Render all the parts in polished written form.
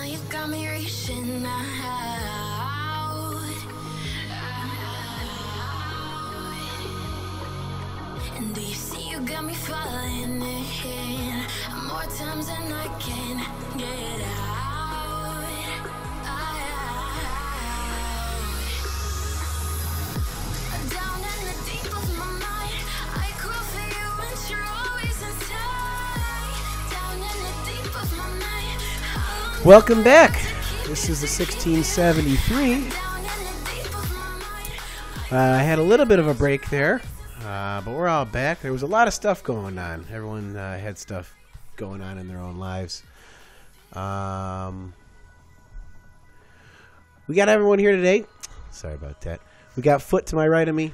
now you got me reaching out. And do you see you got me falling in more times than I can get out. Down in the deep of my mind, I crawl for you and you're always inside. Down in the deep of my mind. Welcome back. This is the 1673. I had a little bit of a break there, but we're all back. There was a lot of stuff going on. Everyone had stuff going on in their own lives. We got everyone here today. Sorry about that. We got Foot to my right of me.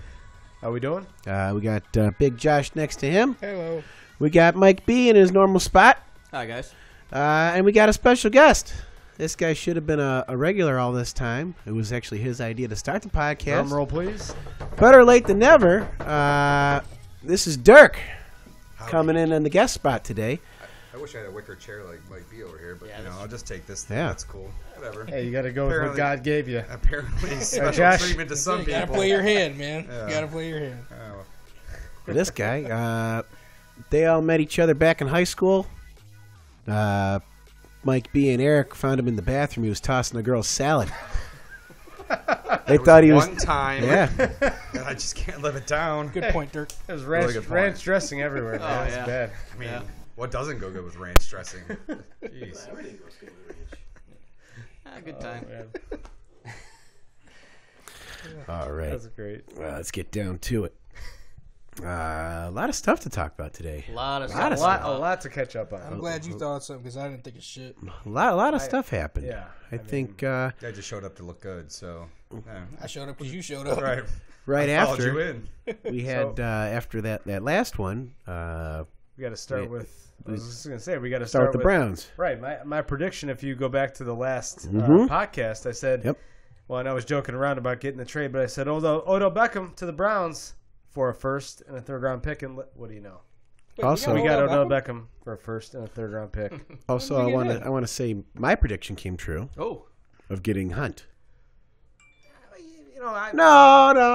How we doing? We got Big Josh next to him. Hello. We got Mike B in his normal spot. Hi, guys. And we got a special guest. This guy should have been a regular all this time. It was actually his idea to start the podcast. Drum roll, please. Better late than never. This is Dirk coming in the guest spot today. I wish I had a wicker chair like Mike B over here, but Yeah, I'll just take this. Yeah. That's cool. Whatever. Hey, you got to go with what God gave you. Apparently, special Josh, treatment to some You people. gotta play your hand, man. Yeah. You gotta play your hand. Oh. This guy, they all met each other back in high school. Mike B and Eric found him in the bathroom. He was tossing a girl's salad. They thought he was one time. Yeah. And I just can't live it down. Good point, Dirk. There's Really ranch, good point. ranch dressing everywhere, man. Oh, It's yeah. bad. I mean, Yeah. what doesn't go good with ranch dressing? Jeez. Good time. Man, All right. that's great. Well, let's get down to it. A lot of stuff to talk about today. A lot of Lot of stuff. A lot to catch up on. I'm glad you thought of something because I didn't think of shit. A lot of stuff happened. yeah, I I think I just showed up to look good, so. Yeah. I showed up because you showed up. Right. right I followed you after in. we had after that last one, We got to start Wait, with. I was just gonna say we got to start with the Browns. Right. My prediction. If you go back to the last Mhm. podcast, I said. Yep. Well, and I was joking around about getting the trade, but I said Odell Beckham to the Browns for a first and a third round pick, and what do you know? Wait, Also, We got Odell Odell Beckham for a first and a third round pick. Also, When I did we get want to say my prediction came true Oh, of getting Hunt. You know, I.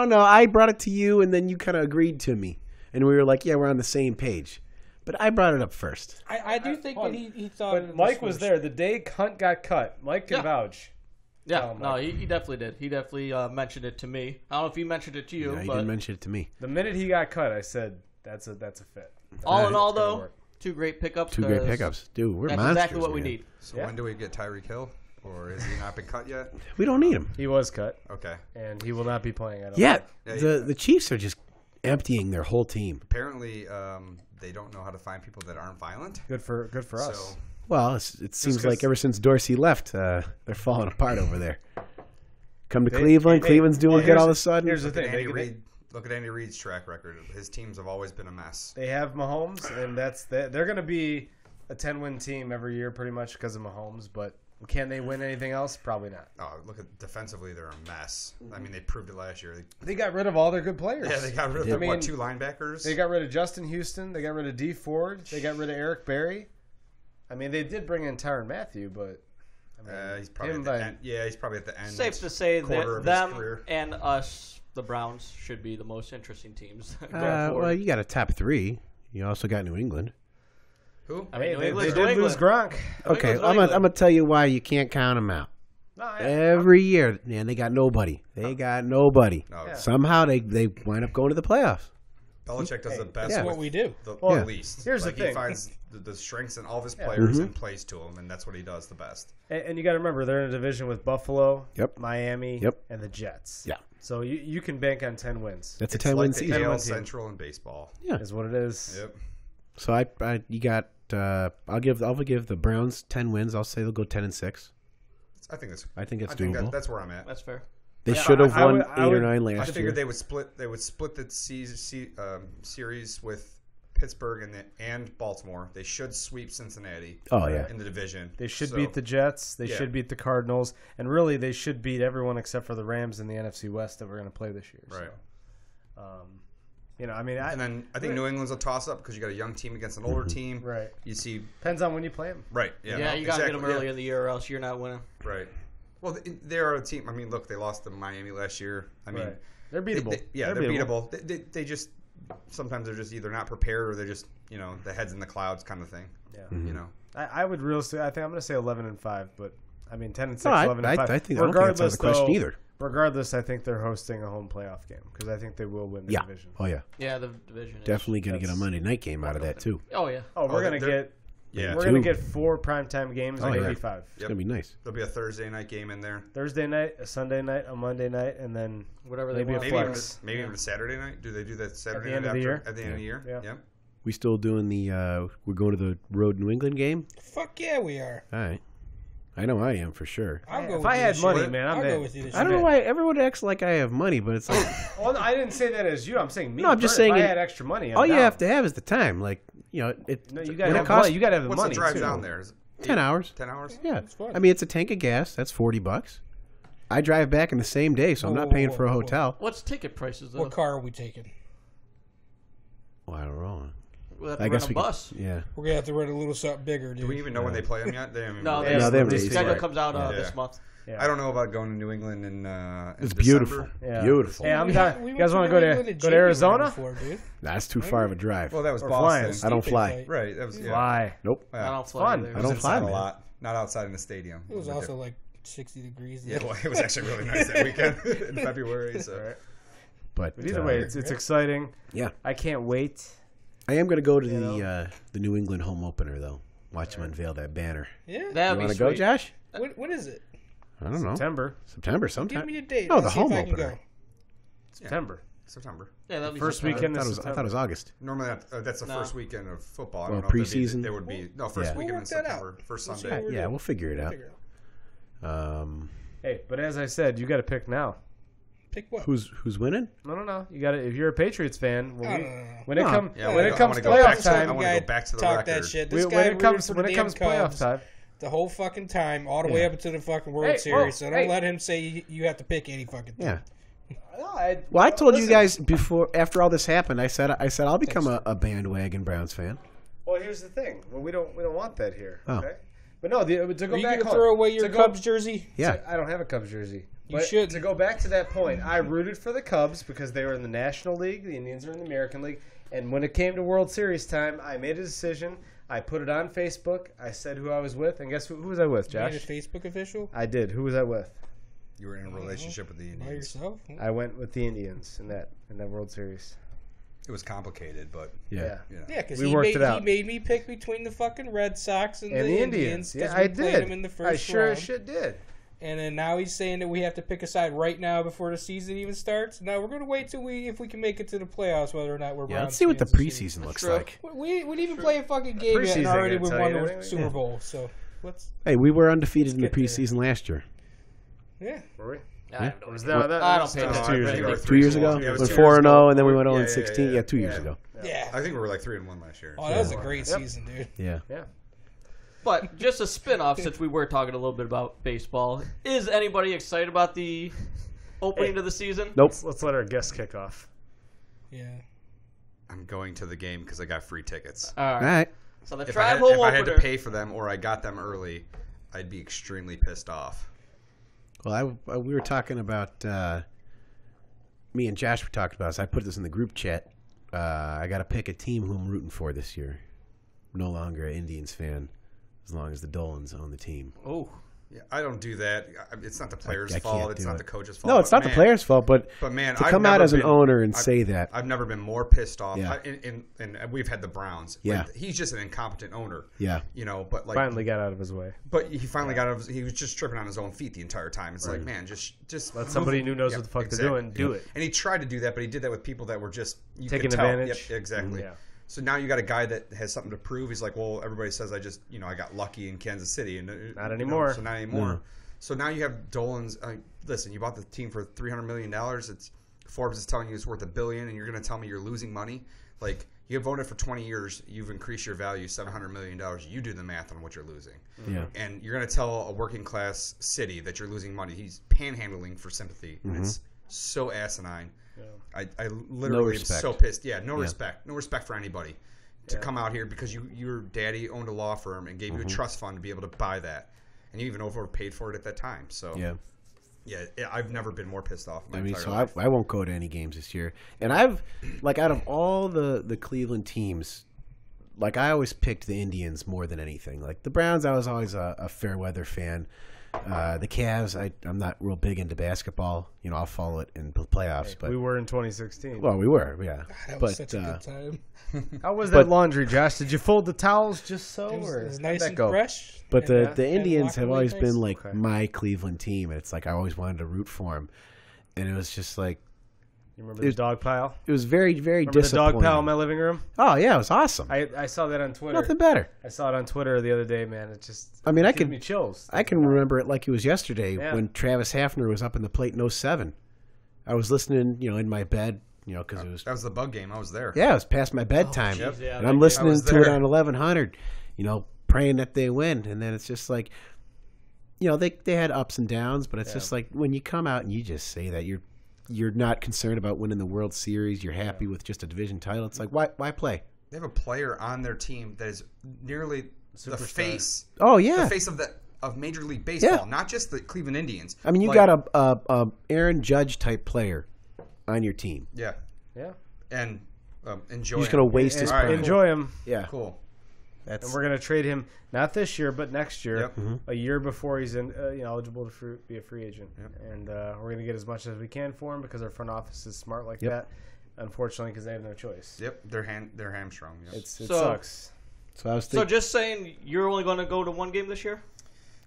No. I brought it to you, and then you kind of agreed to me, and we were like, "Yeah, we're on the same page." But I brought it up first. I do think that he thought. But Mike was there the day Hunt got cut. Mike can Yeah. vouch. yeah. Oh, No, Mike. he definitely did. He definitely mentioned it to me. I don't know if he mentioned it to you, No, he but didn't mention it to me. The minute he got cut, I said that's a fit. all in all, It's gonna though, work. two great pickups. Two great 'cause pickups, dude. We're That's monsters. exactly what we man. need. So Yeah. when do we get Tyreek Hill? Or has he not been cut yet? We don't need him. He was cut, Okay. and he will not be playing. I don't Yeah, think. Yeah, the Chiefs are just emptying their whole team. Apparently, they don't know how to find people that aren't violent. Good for us. So, Well, it seems 'cause- like ever since Dorsey left, they're falling apart over there. Come to They- Cleveland. hey, Cleveland's doing well, good all of a here's- sudden. here's the look at thing. Andy Reid. Look at Andy Reid's track record. His teams have always been a mess. They have Mahomes, and they're going to be a 10-win team every year, pretty much because of Mahomes. But can they win anything else? Probably not. Oh, look at defensively, they're a mess. I mean, they proved it last year. They got rid of all their good players. Yeah, they got rid of Yeah. their, I mean, two linebackers. They got rid of Justin Houston. They got rid of D Ford. They got rid of Eric Berry. I mean, they did bring in Tyrann Mathieu, but I mean, He's probably him at the by- end. Yeah, he's probably at the end. Safe to say quarter that of his them career. and us, the Browns, should be the most interesting teams. going Well, forward. you got a top three. You also got New England. Who? I mean, Hey, New they England's did New lose England. Gronk. Okay, England's I'm New gonna tell you why you can't count them out. No, Every year, man, they got nobody. They got nobody. No, Yeah. Somehow they wind up going to the playoffs. Belichick does the best Yeah. with what we do. the Well, least. here's the He thing. finds the strengths in all of his Yeah. players Mhm. and plays to them, and that's what he does the best. and you got to remember they're in a division with Buffalo, Yep. Miami, Yep. and the Jets. Yeah. So you can bank on 10 wins. That's a It's 10-win like the season. AL 10-win team. Central in baseball. Yeah. Is what it is. Yep. So you got. I'll give the Browns 10 wins. I'll say they'll go 10-6. I think that's. I think it's I think doable. that's where I'm at. That's fair. They Yeah, should have I won would- 8 or 9 I last year. figured they would split. They would split the series with Pittsburgh and Baltimore. They should sweep Cincinnati. Oh, yeah. in the division. They should So, beat the Jets. They Yeah. should beat the Cardinals. And really, they should beat everyone except for the Rams in the NFC West that we're going to play this year. right. So, You know, I mean, And then I think New England's a toss-up because you got a young team against an older team. Right. You see, depends on when you play them. right? Yeah, Yeah, you got to get exactly, them early in the year, or else you're not winning. Right. Well, they are a team. I mean, look, they lost to Miami last year. I mean, Right. They're beatable. they're beatable. They just sometimes they're just either not prepared or they're just the heads in the clouds kind of thing. Yeah. You know. I would realistically. I think I'm going to say 11-5, but I mean 10-6, No, 11-5. I think I don't think that's out of the question either. Regardless, I think they're hosting a home playoff game because I think they will win the division. Oh yeah. Yeah, the division. Definitely going to get a Monday night game out of that too. Oh yeah. Oh, we're going to get. Yeah. We're going to get 4 primetime games and maybe 5. It's going to be nice. There'll be a Thursday night game in there. Thursday night, a Sunday night, a Monday night, and then Whatever they maybe a want. flex. Maybe even a Saturday night. Do they do that Saturday end night of the year? at the end of the year? Yeah. Yep. We still doing the we're going to the road New England game? Fuck yeah, we are. All right. I know I am for sure. I'll go If with I you had this money, year. man, I'm I'll in. go with you this I don't year. know why everyone acts like I have money, but it's like Well, I didn't say that as you. I'm saying me. No, I'm just If saying I it- had extra money, I'm all you down. have to have is the time. Like, No, you when got to it have costs money. You got to have the What's money the drive too. down there? Is it 10 hours. 10 hours? Yeah. fun. I mean, it's a tank of gas. That's $40. I drive back in the same day, so I'm not paying for a hotel. What's ticket prices though? What car are we taking? Well, I don't know. We'll have to I rent guess a we bus. could, yeah. We're gonna have to rent a little something bigger, dude. Do we even know when they play them yet? They haven't even No, released No, they haven't the released schedule it. comes out Yeah. this month. Yeah. I don't know about going to New England in It's December. beautiful. Yeah. Beautiful. Hey, I'm We done. went You guys want to New go England to in go to January Arizona? before, dude. That's too far of a drive. Well, that was Or Boston. flying. I don't Stupid fly. flight. Right. That was Why? Nope. Yeah. I don't fly fun. either. I It was don't fly, inside man. a lot, not outside in the stadium. It was a also bit- like 60 degrees. yeah, well, it was actually really nice that weekend in February. So. But But either way, it's exciting. yeah. I can't wait. I am going to go to the New England home opener, though. Watch them unveil that banner. Yeah. That'd You be want to go, sweet. Josh? What is it? I don't know. September. Sometime. Give me a date. No, I'll the see if home I can opener. go. September. September. Yeah, that'd be First September. weekend I is thought September. it was August. Normally, that's the No. first weekend of football. I Well, don't know if preseason? There would be first Yeah. weekend We'll in work that out. September, first We'll see Sunday. what we're Yeah, doing. we'll figure it out. Figure it out. Hey, but as I said, you got to pick now. Pick what? Who's winning? No. You got to. If you're a Patriots fan, No. when it No. comes Yeah, when I it comes wanna go back playoff to- I time, wanna go back to the talk record. that shit. This when guy it comes rooted for the damn playoff Cubs time, the whole fucking time, all the way Yeah. up into the fucking World Hey, Series. whoa, So don't hey. let him say you have to pick any fucking thing. Yeah. no, Well, I told you listen. guys before, after all this happened, I said I'll become a bandwagon Browns fan. Well, here's the thing. Well, we don't want that here. Oh. Okay. But no, to go Are you back gonna home, throw away your to go- Cubs jersey? Yeah. I don't have a Cubs jersey. You But shouldn't. To go back to that point, I rooted for the Cubs because they were in the National League. The Indians are in the American League. And when it came to World Series time, I made a decision. I put it on Facebook. I said who I was with. And guess who was I with, You made Josh? it Facebook official I did. Who was I with? You were in a relationship with the by Indians. yourself. I went with the Indians in that World Series. It was complicated, but Yeah. you know. Yeah, because We he worked made it out. he made me pick between the fucking Red Sox and, And the the Indians. Indians. 'cause Yeah, we I played did. them in the I first sure round. as shit did. And then now he's saying that we have to pick a side right now before the season even starts. No, we're gonna wait till if we can make it to the playoffs, whether or not we're Yeah. Browns Let's see what the fans this year. preseason looks true. like. We didn't even play a fucking game yet, and Preseason already ain't we gonna won tell you the anything. Super Yeah. Bowl. So let's Hey, we were undefeated in the get there. preseason last year. yeah. Were we? I don't know. Was that, I don't pay that was attention. 2 years I think ago. we were 2 years ago? Yeah, it We was went 2 4-0, years ago. and then we went Yeah, 0-16. Yeah, 2 years Yeah. ago. Yeah. I think we were like 3-1 last year. Oh, that was a great season, dude. Yeah. Yeah. But just a spin-off, since we were talking a little bit about baseball, is anybody excited about the opening to the season? Nope. Let's let our guest kick off. Yeah. I'm going to the game because I got free tickets. All All right. right. So the If Tribe home I had to opener. pay for them or I got them early, I'd be extremely pissed off. Well, we were talking about me and Josh were talking about this. I put this in the group chat. I got to pick a team who I'm rooting for this year. I'm no longer an Indians fan, as long as the Dolans own the team. Oh, Yeah, I don't do that. It's not the player's I fault. can't It's do not it. the coach's fault. No, it's But not the man- player's fault, but But man, to I've come out never as an been- owner and I've- say that. I've never been more pissed off. Yeah. And we've had the Browns. Yeah. Like, he's just an incompetent owner. Yeah. You know, but like Finally got out of his way. But he finally got he was just tripping on his own feet the entire time. It's like, man, just Let somebody move- who knows yeah, what the fuck exactly. they're doing do it. And he tried to do that, but he did that with people that were just you Taking could tell. advantage. Yep, exactly. Yeah. So now you got a guy that has something to prove. He's like, well, everybody says I just I got lucky in Kansas City, and Not anymore. So not anymore. No. So now you have Dolan's. Listen, you bought the team for $300 million. It's Forbes is telling you it's worth $1 billion, and you're going to tell me you're losing money. Like you have owned it for 20 years, you've increased your value $700 million. You do the math on what you're losing. Yeah. And you're going to tell a working class city that you're losing money. He's panhandling for sympathy. And it's so asinine. I literally am respect. so pissed. Yeah, no respect. No respect for anybody to come out here because your daddy owned a law firm and gave you a trust fund to be able to buy that. And you even overpaid for it at that time. So yeah, I've never been more pissed off. In my entire life. I won't go to any games this year. And I've out of all the Cleveland teams, I always picked the Indians more than anything. Like the Browns, I was always a fair weather fan. The Cavs, I'm not real big into basketball. I'll follow it in the playoffs. But we were in 2016. Well, we were, yeah. That was such a good time. How was that laundry, Josh? Did you fold the towels just so? It was, or it was how'd nice that and go? fresh. But and, the Indians locker have room always nice. been Okay. my Cleveland team. And it's I always wanted to root for them. And it was just You remember the dog pile? it was very, very Remember the disappointing. dog pile in my living room? Oh, yeah, it was awesome. I saw that on Twitter. Nothing better. I saw it on Twitter the other day, man. It just I mean, I gave could me chills. I can remember it like it was yesterday Yeah. when Travis Hafner was up in the plate in 07. I was listening, in my bed, because it was That was the bug game. I was there. it was past my bedtime, jeez, yeah, and I'm I listening was to it there. on 1100, praying that they win, and then it's just they had ups and downs, but it's just when you come out and you just say that you're not concerned about winning the World Series, you're happy with just a division title. It's why play? They have a player on their team that is nearly the face. Oh yeah, The face of Major League Baseball, Yeah. not just the Cleveland Indians. I mean you got a Aaron Judge type player on your team. Yeah, Yeah. and enjoy. He's going to waste his All right, prime. Enjoy him. Yeah, Cool. that's And we're going to trade him not this year, but next year, Yep. a year before he's eligible to be a free agent. And we're going to get as much as we can for him because our front office is smart like that. Unfortunately, because they have no choice. Yep, they're hamstrung. Yep. It So- sucks. so I was So thinking. just saying, you're only going to go to one game this year?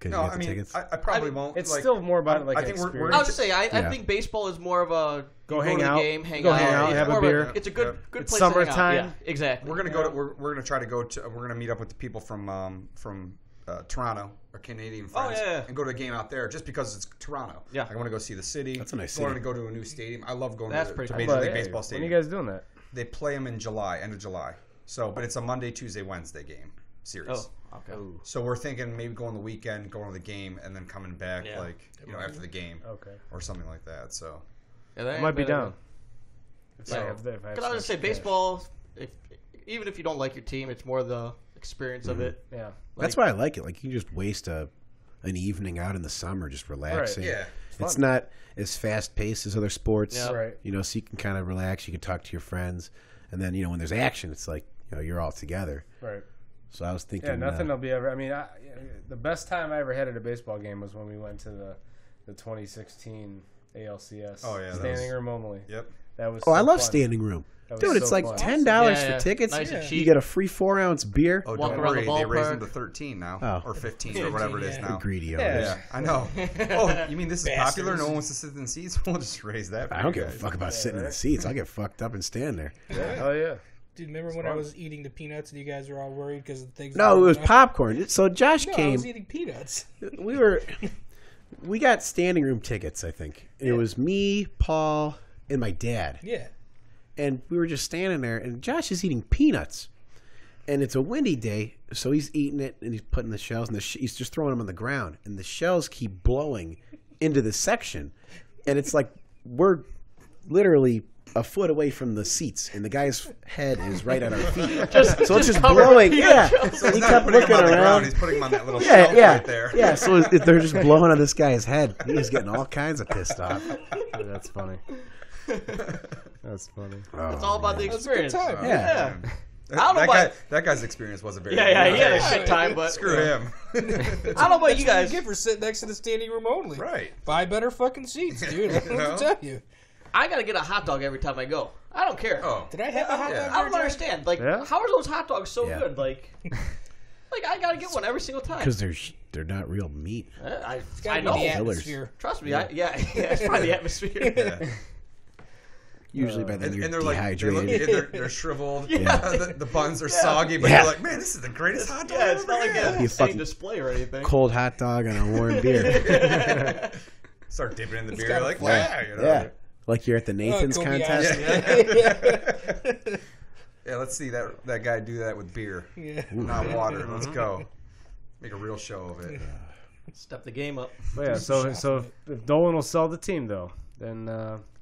No, I mean, I probably won't. It's like, still more about I an think we're experience. I was just saying, I Yeah. think baseball is more of a Go you hang to out. the game, hang Go out, hang out, It's have a more of beer. It's a good It's place to hang out. summertime. Yeah, exactly. We're gonna go to. We're gonna try to go to. We're gonna meet up with the people from Toronto, our Canadian friends, yeah. and go to a game out there just because it's Toronto. Yeah. I want to go see the city. That's a nice I want city. to go to a new stadium. I love going That's to pretty cool. Major But, League hey, Baseball when stadium. are you guys doing that? They play them in July, end of July. So, but it's a Monday, Tuesday, Wednesday game series. Oh, okay. So we're thinking maybe going the weekend, going to the game, and then coming back Yeah. after the game Okay. or something like that. So Yeah, that I ain't might be bad. down. If I So- have the- if I have Because I was some gonna say cash. baseball. Even if you don't like your team, it's more the experience of it. Yeah. That's why I like it. You can just waste an evening out in the summer just relaxing. yeah, It's fun. not as fast paced as other sports. Yeah. Right. So you can kind of relax. You can talk to your friends, and then when there's action, it's you're all together. Right. So I was thinking, Yeah, nothing will be ever. I mean, the best time I ever had at a baseball game was when we went to the 2016 ALCS. Oh, yeah, that standing was- room only. yep. That was. Oh, I so love fun. standing room, That was dude. It's so like fun. $10 Yeah, for yeah. tickets. Nice and You cheap. get a free 4-ounce beer. Oh, Walk don't around the worry, they raised them ballpark. to 13 now, Oh. or 15 or whatever it is Yeah. now. Greedy. Yeah. owners. Yeah, I know. Oh, you mean this is popular? Bastards. No one wants to sit in the seats? We'll just raise that. For I don't you give a guys. fuck about sitting in the seats. I'll get fucked up and stand there. Yeah. Oh yeah. Dude, remember when I was eating the peanuts and you guys were all worried because the things? No, it was popcorn. So Josh No, I came. was eating peanuts. We got standing room tickets. I think it was me, Paul, and my dad. Yeah. And we were just standing there, and Josh is eating peanuts. And it's a windy day, so he's eating it, and he's putting the shells, and he's just throwing them on the ground. And the shells keep blowing into the section. And it's like we're literally a foot away from the seats, and the guy's head is right at our feet. So it's just blowing. Yeah. So And he's he not kept putting them looking on the ground. around. He's putting them on that little Yeah, shelf yeah, right there. yeah. So they're just blowing on this guy's head. He was getting all kinds of pissed off. Dude, that's funny. That's funny. It's all about the That was a good experience. time. Yeah. I don't know about- That guy's experience wasn't very. Yeah, good. he had a shit time, but Screw him. I don't know about That's you what guys. you get for sitting next to the standing room only. Right. Buy better fucking seats, dude. I don't know what to tell you. I gotta get a hot dog every time I go. I don't care. Oh. Did I have a hot Yeah. dog? I don't understand. Like, Yeah? how are those hot dogs so Yeah. good? Like I gotta get one every single time. Because they're not real meat. I Gotta know. be the Fillers. atmosphere. Trust me. Yeah, it's probably the atmosphere. Yeah. Usually by then And, you're and they're like dehydrated. they're shriveled. Yeah. The buns are soggy, but Yeah. you're like, man, this is the greatest hot dog. Yeah, I've it's ever not like had." a You insane fucking display or anything. Cold hot dog and a warm beer. Start dipping in the beer, got like, flavor. yeah, you know. Yeah. Like you're at the Nathan's Kobe contest. Ashley. Yeah, let's see that guy do that with beer, Yeah. not water. Let's go. Make a real show of it. Step the game up. But yeah. So if Dolan will sell the team though, then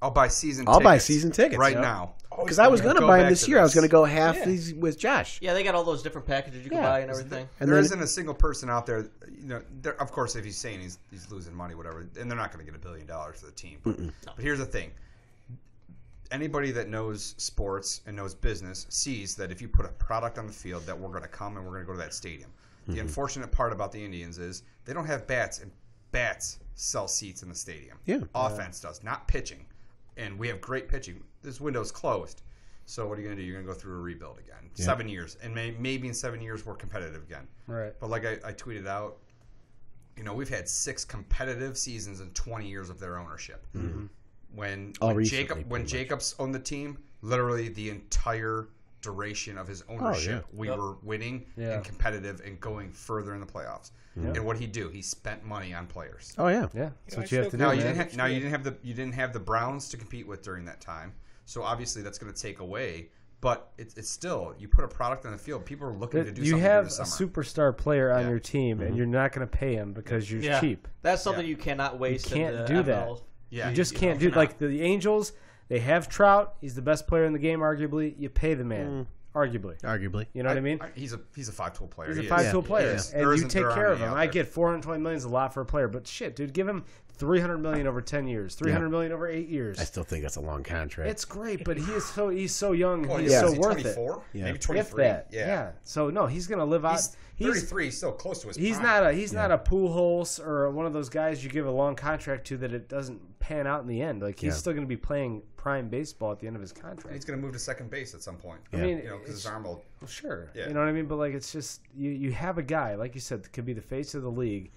I'll buy season. I'll tickets buy season tickets right yep. now. Because I was going to Go buy them back this to year. I was this. going to go half Yeah. these with Josh. Yeah, they got all those different packages you can Yeah. buy and everything. And There then, isn't a single person out there, of course, if he's saying he's losing money, whatever, and they're not going to get $1 billion for the team. But here's the thing. Anybody that knows sports and knows business sees that if you put a product on the field that we're going to come and we're going to go to that stadium. The unfortunate part about the Indians is they don't have bats, and bats sell seats in the stadium. Yeah. Offense does, not pitching. And we have great pitching. This window's closed. So what are you going to do? You're going to go through a rebuild again. Yeah. 7 years. And maybe in 7 years we're competitive again. right. But like I tweeted out, we've had 6 competitive seasons in 20 years of their ownership. Mm-hmm. When recently, when pretty much. Jacobs owned the team, literally the entire duration of his ownership, yeah. we were winning Yeah. and competitive and going further in the playoffs. And what he'd do, he spent money on players. oh, yeah. Yeah, that's Yeah, what you have to do. Now man. you didn't have the Browns to compete with during that time, so obviously that's going to take away. But it's still, you put a product on the field, people are looking to do You something have during a the summer. superstar player on Yeah. your team, and you're not going to pay him because you're Yeah, cheap. that's something Yeah. you cannot waste. can't in the do that. ML. Yeah, You just you can't do cannot. like the Angels. They have Trout. He's the best player in the game, arguably. You pay the man, arguably. Arguably. You know what I mean? He's a 5-tool player. He's a He is. 5-tool Yeah. player, Yeah. and There you isn't- take there care aren't of him. any out I there. get $420 million is a lot for a player, but shit, dude, give him $300 million over 10 years, $300 million over 8 years. I still think that's a long contract. It's great, but he's so young. Well, He's is so he worth 24? it. Yeah. Maybe If 23. that, yeah. So no, he's gonna live out. He's 33. He's still close to his He's prime. not a Pujols or one of those guys you give a long contract to that it doesn't pan out in the end. Like he's Yeah. still going to be playing prime baseball at the end of his contract. He's going to move to second base at some point. I mean, because his arm will. well, sure, Yeah. you know what I mean. But like, it's just you have a guy like you said that could be the face of the league.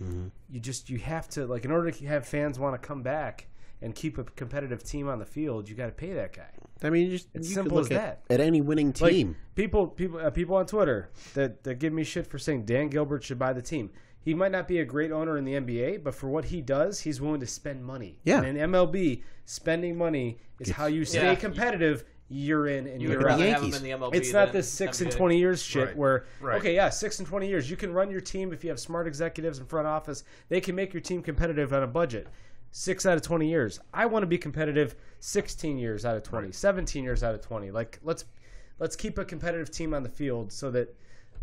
You have to like in order to have fans want to come back and keep a competitive team on the field, you got to pay that guy. I mean, It's you simple could look as at any winning Like, team. people on Twitter that give me shit for saying Dan Gilbert should buy the team. He might not be a great owner in the NBA, but for what he does, he's willing to spend money. Yeah. And in MLB, spending money is how you stay Yeah. competitive year in and You would year rather out. have him Yankees. in the MLB. It's not than this 6 and NBA. 20 years shit Right. where, Right. okay, yeah, 6 and 20 years. You can run your team if you have smart executives in front office. They can make your team competitive on a budget. 6 out of 20 years. I want to be competitive 16 years out of 20, 17 years out of 20. Like, let's keep a competitive team on the field so that,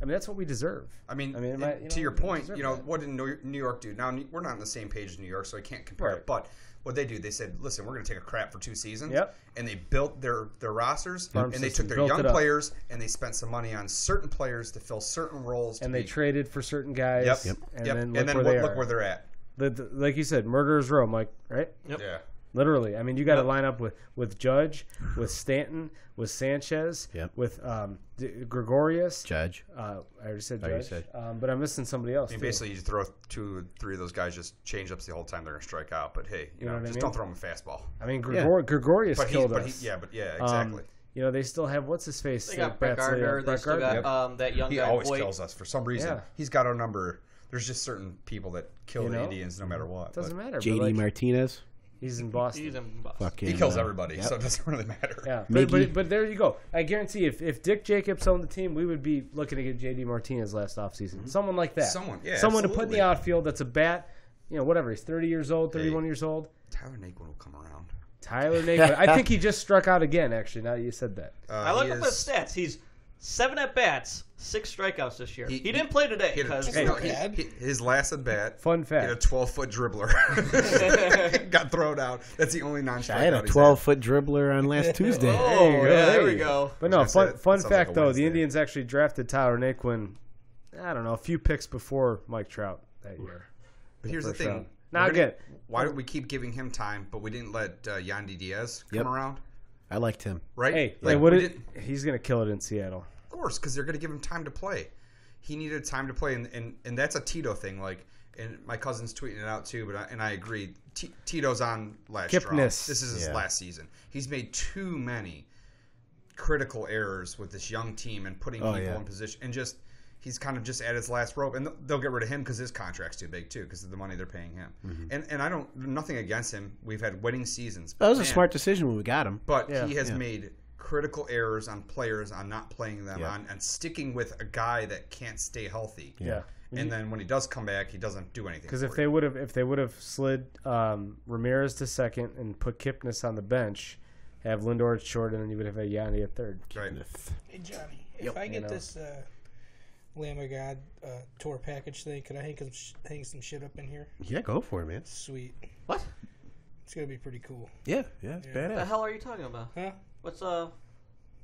I mean, that's what we deserve. I mean, it might- to your we point, deserve you know, that. what did New York do? Now, we're not on the same page as New York, so I can't compare Right. it. But what they do, they said, listen, we're going to take a crap for 2 seasons. Yep. And they built their rosters, Farm and they system, took their built young it up. players, and they spent some money on certain players to fill certain roles. And to they be, traded for certain guys. Yep. And Yep. then look and then where they look are. where they're at. Like you said, murderer's row, Mike, right? Yep. Yeah. Literally. I mean, you got to line up with Judge, with Stanton, with Sanchez, Yep. with Gregorius. Judge. I already said Oh, you Judge. said. But I'm missing somebody else. I mean, too. basically, you throw 2 or 3 of those guys just change ups the whole time they're going to strike out. But hey, you know know, what I just mean? don't throw them a fastball. I mean, Yeah. Gregorius But killed us. yeah, exactly. You know, they still have what's his face. They got that Brett bats Gardner. Leon- They Brett still Gardner. got that young He guy. always Voit. kills us for some reason. Yeah. He's got our number. There's just certain people that kill You the know? Indians no matter what. Doesn't but matter. JD but like, Martinez. he's in Boston. He's in Boston. Fucking, He kills uh, everybody, yep. so it doesn't really matter. Yeah, Miggy. but there you go. I guarantee if Dick Jacobs owned the team, we would be looking to get JD Martinez last offseason. Someone like that. Someone, yeah, Someone to put in absolutely. the outfield that's a bat, you know, whatever. He's 30 years old, 31 years old. Tyler Naquin will come around. Tyler Naquin. I think he just struck out again, actually, now that you said that. I looked He up his stats. He's 7 at bats, 6 strikeouts this year. He He- didn't play today He had a, because no, Hey. Bad. his last at bat, Fun he had a fact. 12-foot dribbler. Got thrown out. That's the only non-strikeout I had a he's 12-foot dribbler on last Tuesday. oh, There you go, yeah, there there we you go. But no, That's fun it. That fun sounds fact, like a though, Wednesday. the Indians actually drafted Tyler Naquin, I don't know, a few picks before Mike Trout that year. But here's the first thing. round. Now, We're gonna- again, why don't we keep giving him time, but we didn't let Yandy Diaz come Yep. around? I liked him. Right? hey, Like, what we did, he's going to kill it in Seattle. Of course, because they're going to give him time to play. He needed time to play, and that's a Tito thing. Like, and my cousin's tweeting it out too, but I agree. Tito's on last straw. Kipnis. This is his Yeah. last season. He's made too many critical errors with this young team and putting people yeah. in position, and just he's kind of just at his last rope. And they'll get rid of him because his contract's too big too, because of the money they're paying him. And I don't nothing against him. We've had winning seasons. That was a Man, smart decision when we got him. but Yeah. he has Yeah. made critical errors on players, on not playing them, Yeah. on sticking with a guy that can't stay healthy. Yeah. and then when he does come back, he doesn't do anything. Because for if you. they would have slid Ramirez to second and put Kipnis on the bench, have Lindor at short, and then you would have Yanni at third. Right. Hey Johnny, if I get this Lamb of God tour package thing, can I hang some shit up in here? Yeah, go for it, man. Sweet. What? It's gonna be pretty cool. Yeah, it's Yeah. What the badass. hell are you talking about? Huh? What's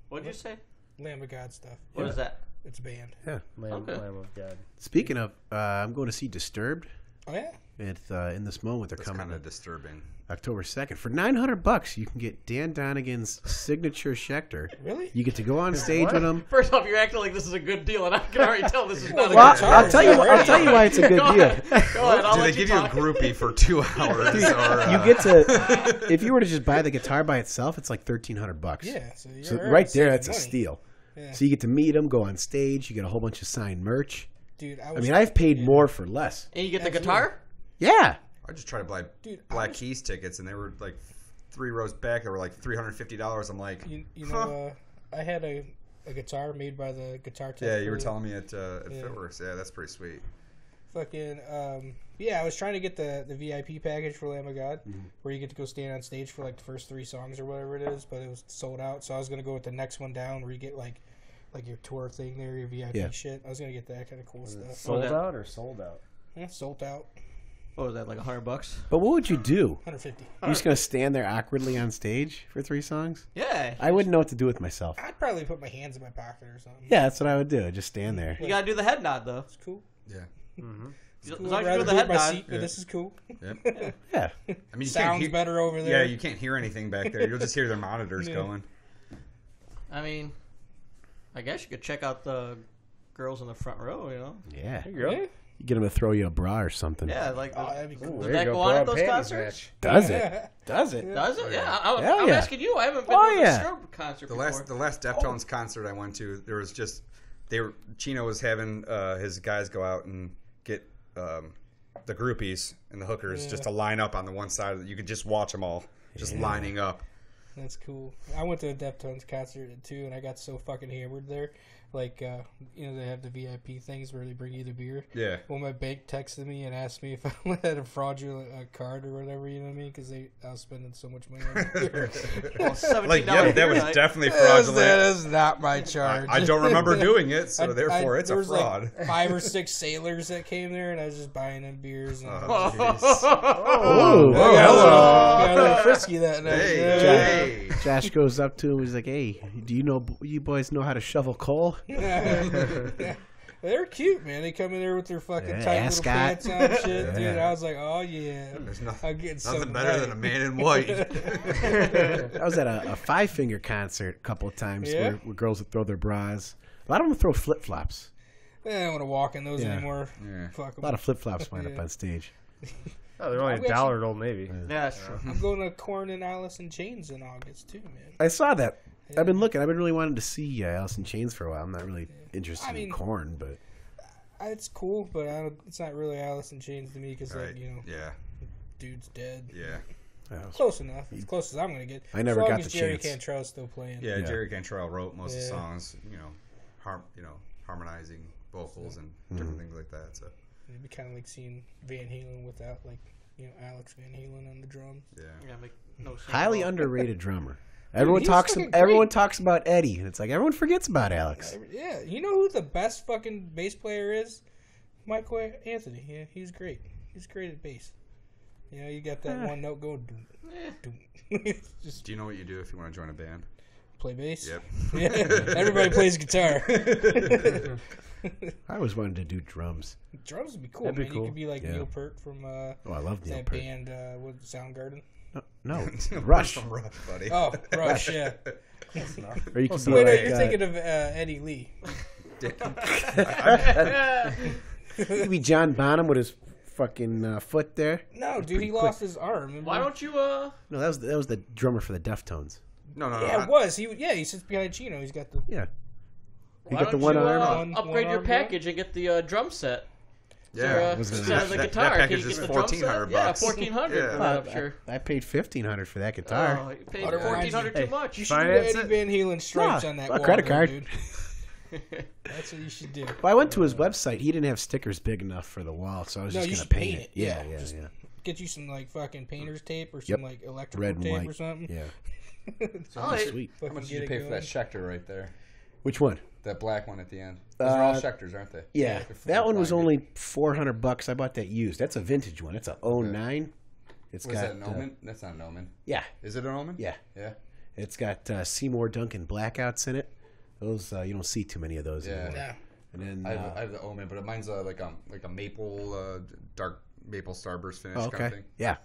what'd you say? Lamb of God stuff. What is that? It's a band. Yeah. Lamb Okay. of God. Speaking of, I'm going to see Disturbed. Oh yeah. It's in this moment they're That's coming kind of disturbing. October 2nd for $900. You can get Dan Donegan's signature Schecter. Really? You get to go on stage with him. First off, you're acting like this is a good deal, and I can already tell this is not a Well, good I'll tell you. I'll tell you why it's a good Go deal. ahead. Go ahead. I'll Do they let give you a talk. groupie for 2 hours? Or, You get to, if you were to just buy the guitar by itself, it's like $1,300. Yeah. So, you're So already right there, saving that's a money. steal. Yeah. So you get to meet him, go on stage, you get a whole bunch of signed merch. Dude, I mean, I've paid more for less. And you get the Absolutely. guitar? Yeah. I just tried to buy Dude, Black Keys tickets, and they were like 3 rows back. They were like $350. I'm like, You know, I had a guitar made by the guitar tech. yeah, you were for- telling me at Fitworks. Yeah, that's pretty sweet. Fucking yeah, I was trying to get the VIP package for Lamb of God, Mm-hmm. where you get to go stand on stage for like the first 3 songs or whatever it is, but it was sold out. So I was gonna go with the next one down, where you get like your tour thing there, your VIP Yeah. shit. I was gonna get that kind of cool stuff. Sold that? out or sold out? Yeah, sold out. What was that, like $100? But what would you do? 150. You're just going to stand there awkwardly on stage for 3 songs? Yeah. I wouldn't know what to do with myself. I'd probably put my hands in my pocket or something. Yeah, that's what I would do. Just stand there. You gotta do the head nod, though. It's cool. Yeah. As Cool. long I'd as you do rather the do it head my nod. seat, but this is cool. Yep. Yeah. I mean, you Sounds can't hear, better over Yeah, there. you can't hear anything back there. You'll just hear their monitors Yeah. going. I mean, I guess you could check out the girls in the front row, you know? Yeah. There you go. Yeah. You get him to throw you a bra or something. Yeah, like, Oh, that'd be cool. does There that you go go. on at Bra those and panties concerts? match. Does it? Does it? Does it? Yeah, Hell I'm yeah. asking you. I haven't been Oh, to a yeah. Disturbed concert The before. last Deftones concert I went to, there was just Chino was having his guys go out and get the groupies and the hookers just to line up on the one side. You could just watch them all just lining up. That's cool. I went to a Deftones concert too, and I got so fucking hammered there. Like, you know, they have the VIP things where they bring you the beer. Yeah. Well, my bank texted me and asked me if I had a fraudulent card or whatever, you know what I mean? Because I was spending so much money on beer. Oh, $17 Like, yeah, that was night. definitely That fraudulent. is not my charge. I don't remember doing it, so therefore it's there a was fraud. Like 5 or 6 sailors that came there, and I was just buying them beers. And Oh, Oh, I got hello. a little frisky that night. Hey, yeah. hey. Josh goes up to him. He's like, "Hey, do you boys know how to shovel coal?" Yeah. They're cute, man. They come in there with their fucking Yeah, tight little ascot. pants on and shit, dude. Yeah. I was like, oh yeah. There's I'm getting nothing some better than a man in white. I was at a Five Finger concert a couple of times Yeah? where girls would throw their bras. A lot of them would throw flip flops. I don't want to walk in those Yeah. anymore. Yeah. Fuck 'em. A lot of flip flops wind up Yeah. on stage. Oh, they're only I'm $1 at Old Navy. Yeah, that's true. I'm going to Corn and Alice in Chains in August too, man. I saw that. I've been looking. I've been really wanting to see Alice in Chains for a while. I'm not really interested I mean- in Corn, but It's cool, but it's not really Alice in Chains to me because, Right. like, you know, Yeah. dude's dead. Yeah. Close enough. As close as I'm going to get. I never as long got as the Jerry chance. Cantrell's still playing. Yeah, Yeah. Jerry Cantrell wrote most of the Yeah. songs, harmonizing vocals and different things like that. So It'd be kind of like seeing Van Halen without, like, you know, Alex Van Halen on the drums. yeah. Yeah, make no sense. highly underrated drummer. Everyone he's talks. fucking Everyone great. talks about Eddie, and it's like everyone forgets about Alex. Yeah, you know who the best fucking bass player is? Michael Anthony. Yeah, he's great. He's great at bass. You know, you got that one note going. Doom, doom. Just Do you know what you do if you want to join a band? play bass. Yep. Yeah, everybody plays guitar. I always wanted to do drums. Drums would be cool, That'd be man. cool. You could be like Yeah. Neil Peart from Oh, I love Neil that Peart. band, what, Soundgarden. No, Rush. From Rush, buddy. Oh, Rush, yeah. Or you could be Wait, no, like you're thinking of Eddie Lee. you could be John Bonham with his fucking foot there. No, dude, he lost his arm. Remember? Why don't you, No, that was the drummer for the Deftones. No. Yeah, it was. He sits behind Chino. He's got the. Yeah, he why got the don't one you, arm. upgrade one your arm package and get the drum set? Yeah. Instead of the That guitar, can package you is get the drum set? $1,400. Yeah, $1,400. Yeah. for that, I'm sure. I paid $1,500 for that guitar. Oh, you paid Oh, that reminds $1,400 me. too much. You should do Finance Eddie it? Van Halen stripes Nah, on that a wall, credit there, card. dude. That's what you should do. Well, I went to his website. He didn't have stickers big enough for the wall, so I was No, just you gonna should paint paint it. it. Yeah, Yeah, yeah, just- yeah. Get you some like fucking painter's tape or Yep. some like electrical Red and tape white. or something. Yeah. Oh, hey, Sweet. How much did you pay for that Schecter right there? Which one? That black one at the end. Those are all Uh, Schecters, aren't they? Yeah, They're that one was blinded. only $400. I bought that used. That's a vintage one. It's a 09. It's Was got that an Omen? That's not an Omen. yeah, Is it an Omen? yeah. Yeah. It's got Seymour Duncan blackouts in it. Those you don't see too many of those Yeah. anymore. Yeah. And then I have the Omen, but mine's like a maple, dark maple starburst finish oh, kind okay, of thing. yeah.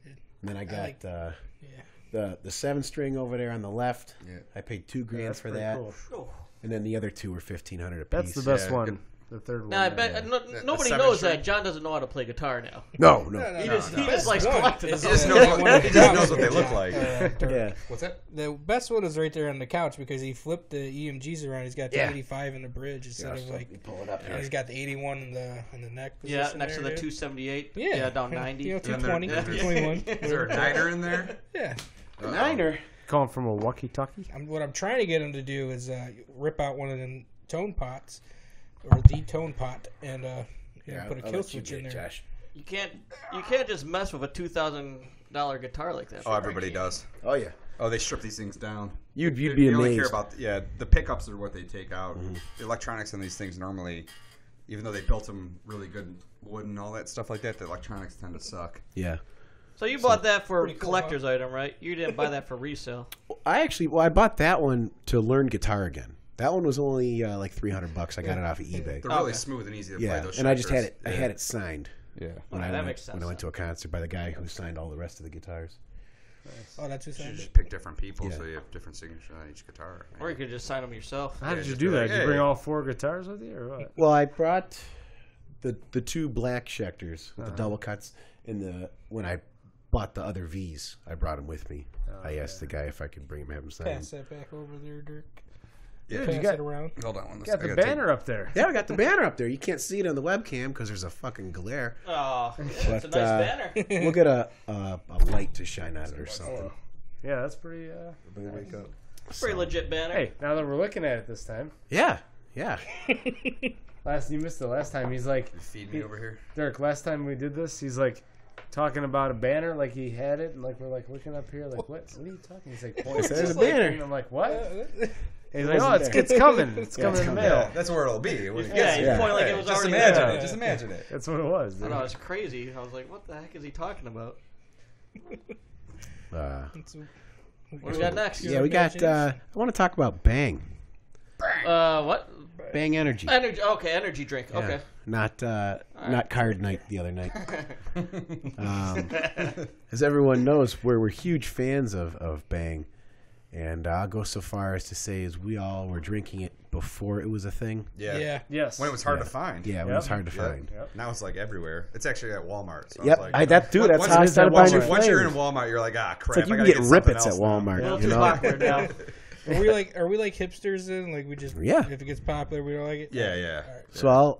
And then I got like- the 7-string over there on the left. Yeah. I paid $2,000 That's for pretty that, cool. and then the other two were $1,500 a piece. That's the best Yeah, one. good. The third one. Now, I yeah. bet nobody seven knows string? that John doesn't know how to play guitar now. No. He just likes One collecting is, them. He just uh, knows one what, on he the just couch. knows what they look like. Yeah. What's that? The best one is right there on the couch because he flipped the EMGs around. He's got the Yeah. 85 in the bridge instead of like. You pull it up And here. he's got the 81 in the neck. Yeah, position next to there, the dude. 278. Yeah, down 90. You know, then 220, there- 221. Is there a niner in there? Yeah. Niner. Calling from a walkie-talkie. What I'm trying to get him to do is rip out one of them tone pots, or the tone pot, and put a kill switch in there. Josh. You can't just mess with a $2,000 guitar like that. Oh, everybody does. Oh yeah. Oh, they strip these things down. You'd be They only care amazed. about the pickups are what they take out. The electronics on these things normally, even though they built them really good wood and all that stuff like that, the electronics tend to suck. Yeah. So you bought that for Pretty cool, collector's item, right? You didn't buy that for resale. I bought that one to learn guitar again. That one was only like $300. I got it off of eBay. They're really Okay. smooth and easy to play. Yeah, Those and I just had Schecters. it. I had it signed Yeah. when Okay, I that went, makes sense. when I went to a concert by the guy who signed all the rest of the guitars. Oh, that's who You should signed just it. pick different people Yeah. so you have different signatures on each guitar. Or you could just sign them yourself. How Yeah, did you just do be that? like, Did you hey. bring all 4 guitars with you, or what? Well, I brought the two black Schecters with the double cuts, and when I bought the other V's, I brought them with me. I asked the guy if I could bring him, have him sign them. Pass that back over there, Dirk. Yeah, Pass you got- it around. Hold on one Got second. the banner up there. Yeah, I got the banner up there. You can't see it on the webcam because there's a fucking glare. Oh, yeah, it's a But, nice banner. We'll get a light to shine on it or something. Yeah, that's pretty. Pretty legit banner. Hey, now that we're looking at it this time, Yeah. you missed it last time. He's like, Feed me over here. Dirk. Last time we did this, he's like talking about a banner, like he had it, and like we're like looking up here, like what are you talking? He's like, pointing. There's a Like, banner. and I'm like, what? He's like, wasn't oh, there. it's coming. It's coming in the coming. mail. Yeah, that's where it'll be. Yeah, you Yeah. point like Hey, it was just already imagine there. it. Just imagine it. That's what it was. I Dude. know, it's crazy. I was like, what the heck is he talking about? What do we got next? Yeah, we got. I want to talk about Bang. What? Bang Energy. Energy. Okay, energy drink. Yeah. Okay. Not card night the other night. As everyone knows, we're huge fans of Bang, and I'll go so far as to say as we all were drinking it before it was a thing. Yeah. Yeah. Yes. When it was hard to find. Yeah, it Yep. was hard to Yep. find. Yep. Now it's like everywhere. It's actually at Walmart. So Yep, it's like, that's once- how I started once, buying you- the once you're in flavors. Walmart, you're like, ah, crap. It's like you I can gotta get something rippets at else now. Walmart. A little You too know? popular now. Are we like hipsters then? Like we just Yeah. if it gets popular we don't like it. Yeah, yeah. So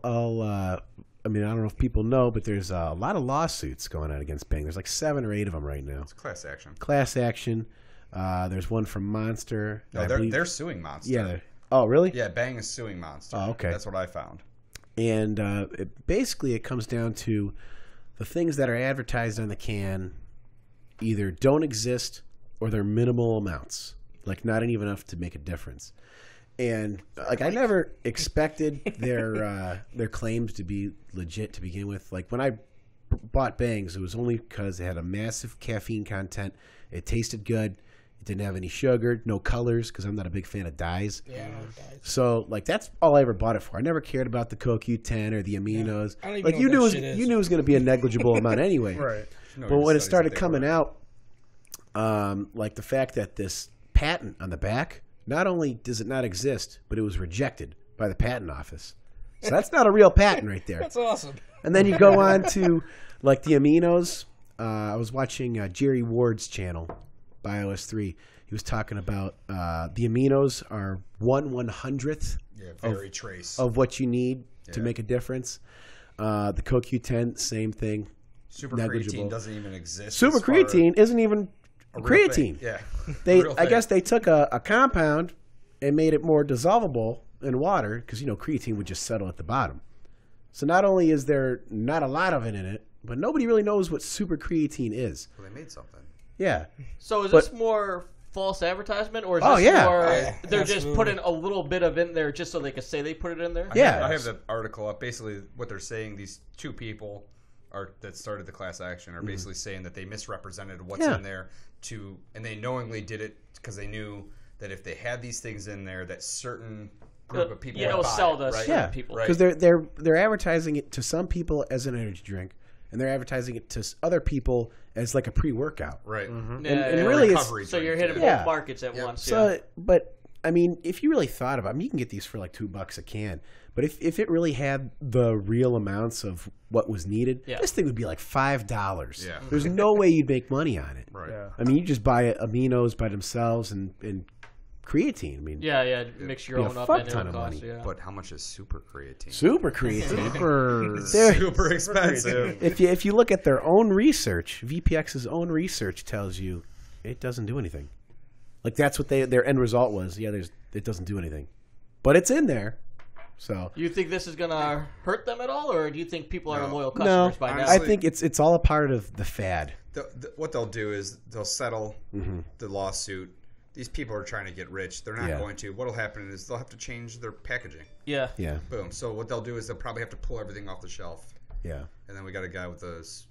I mean, I don't know if people know, but there's a lot of lawsuits going on against Bang. There's like 7 or 8 of them right now. It's class action. Class action. There's one from Monster. No, I they're believe- suing Monster. Yeah. Oh, really? Yeah, Bang is suing Monster. Oh, okay. That's what I found. And basically, it comes down to the things that are advertised on the can either don't exist or they're minimal amounts, like not even enough to make a difference. And like I never expected their claims to be legit to begin with. Like when I bought Bangs, it was only because it had a massive caffeine content. It tasted good. It didn't have any sugar, no colors, because I'm not a big fan of dyes. Yeah, no, it dies. So, like, that's all I ever bought it for. I never cared about the CoQ10 or the aminos. I don't even Like, know you what knew, that it was, shit is. you knew it was going to be a negligible amount anyway. Right. But when it started coming out, like the fact that this patent on the back, not only does it not exist, but it was rejected by the patent office. So that's not a real patent right there. That's awesome. And then you go on to, like, the aminos. I was watching Jerry Ward's channel, BioS3. He was talking about the aminos are 1/100th Yeah, very trace. of what you need to Yeah. make a difference. The CoQ10, same thing. Super negligible. creatine doesn't even exist. Super as far creatine isn't even a real thing. creatine. Yeah. They, Real I thing. guess they took a compound and made it more dissolvable and water because, creatine would just settle at the bottom. So not only is there not a lot of it in it, but nobody really knows what super creatine is. Well, they made something. Yeah. So is this more false advertisement, or is this more yeah, they're just absolutely. putting a little bit of in there just so they can say they put it in there? Yeah. I have the article up. Basically, what they're saying, these two people that started the class action are basically saying that they misrepresented what's Yeah. in there and they knowingly did it because they knew that if they had these things in there, that certain group of people would it'll buy sell it, to right? certain Yeah, people. Right. because they're advertising it to some people as an energy drink, and they're advertising it to other people as like a pre-workout. Right. And Yeah, really, it's, Recovery so you're drink, hitting yeah. both markets at once. so. But I mean, if you really thought about it, you can get these for like $2 a can. But if it really had the real amounts of what was needed, Yeah. this thing would be like $5. Yeah. There's no way you'd make money on it. Right. Yeah. I mean, you just buy aminos by themselves and creatine. I mean, Yeah, mix your Be a own up fuck and ton it'll of cost. money. Yeah. But how much is super creatine? super creatine. Super. They're- Super expensive. if you look at their own research, VPX's own research tells you it doesn't do anything. Like that's what their end result was. Yeah, it doesn't do anything, but it's in there. So You think this is gonna hurt them at all, or do you think people are No. loyal no, customers by now? I think it's all a part of the fad. What they'll do is they'll settle the lawsuit. These people are trying to get rich. They're not Yeah. going to. What'll happen is they'll have to change their packaging. Yeah. Yeah, Boom. So what they'll do is they'll probably have to pull everything off the shelf. yeah. And then we got a guy with his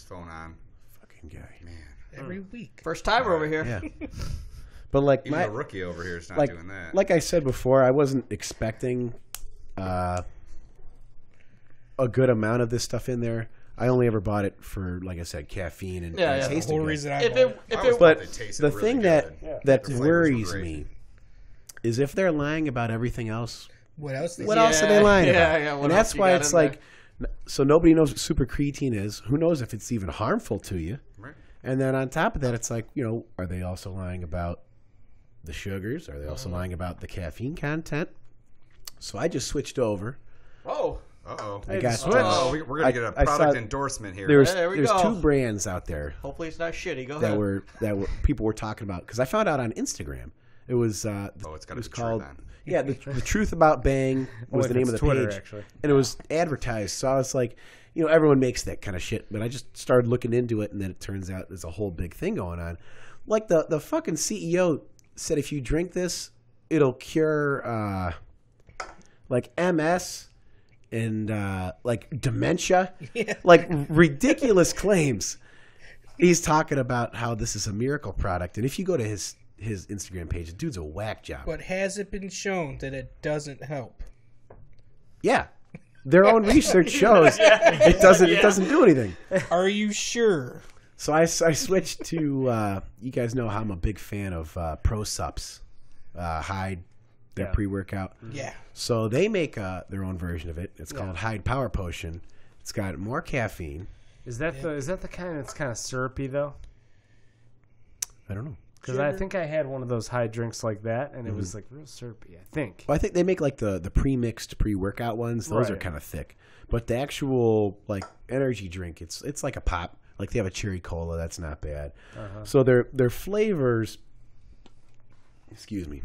phone on. Fucking guy. Man, Every week. First timer over here. Yeah. But like even my a rookie over here is not like doing that. like I said before, I wasn't expecting a good amount of this stuff in there. I only ever bought it for, like I said, caffeine and Yeah, it yeah. The tasted whole good. reason I If bought it, it. if I always it, thought But they tasted the really thing good. that Their flavors were worries great. me is if they're lying about everything else. What else? What else are they lying yeah, about? yeah, what and else that's you why got it's in like, so nobody knows what super creatine is. Who knows if it's even harmful to you? Right. And then on top of that, it's like, are they also lying about the sugars? Are they also lying about the caffeine content? So I just switched over. Oh, Uh-oh. I got switch. We're going to get a I saw- product endorsement here. There's There we there's go. 2 brands out there hopefully it's not shitty. Go that ahead. were people were talking about, because I found out on Instagram. It was It's got it was to be called true then. yeah the truth about Bang was the name of the Twitter, page, actually. and it was advertised. So I was like, everyone makes that kind of shit, but I just started looking into it, and then it turns out there's a whole big thing going on. Like the fucking CEO said, if you drink this, it'll cure like MS and like dementia, like ridiculous claims. He's talking about how this is a miracle product, and if you go to his Instagram page, the dude's a whack job. But has it been shown that it doesn't help? Yeah, their own research shows it doesn't do anything. Are you sure? So I switched to you guys know how I'm a big fan of Pro Sups, Hyde, their pre-workout. Yeah. So they make their own version of it. It's called Hyde Power Potion. It's got more caffeine. Is that the kind that's kind of syrupy though? I don't know. Because I think I had one of those high drinks like that, and it was like real syrupy. I think. Well, I think they make like the pre-mixed pre-workout ones. Those are Right. kind of thick. But the actual like energy drink, it's like a pop. Like they have a cherry cola. That's not bad. So their flavors, excuse me,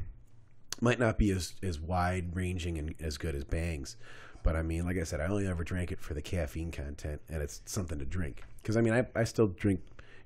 might not be as wide ranging and as good as Bang's. But I mean, like I said, I only ever drank it for the caffeine content, and it's something to drink. Because I mean, I still drink,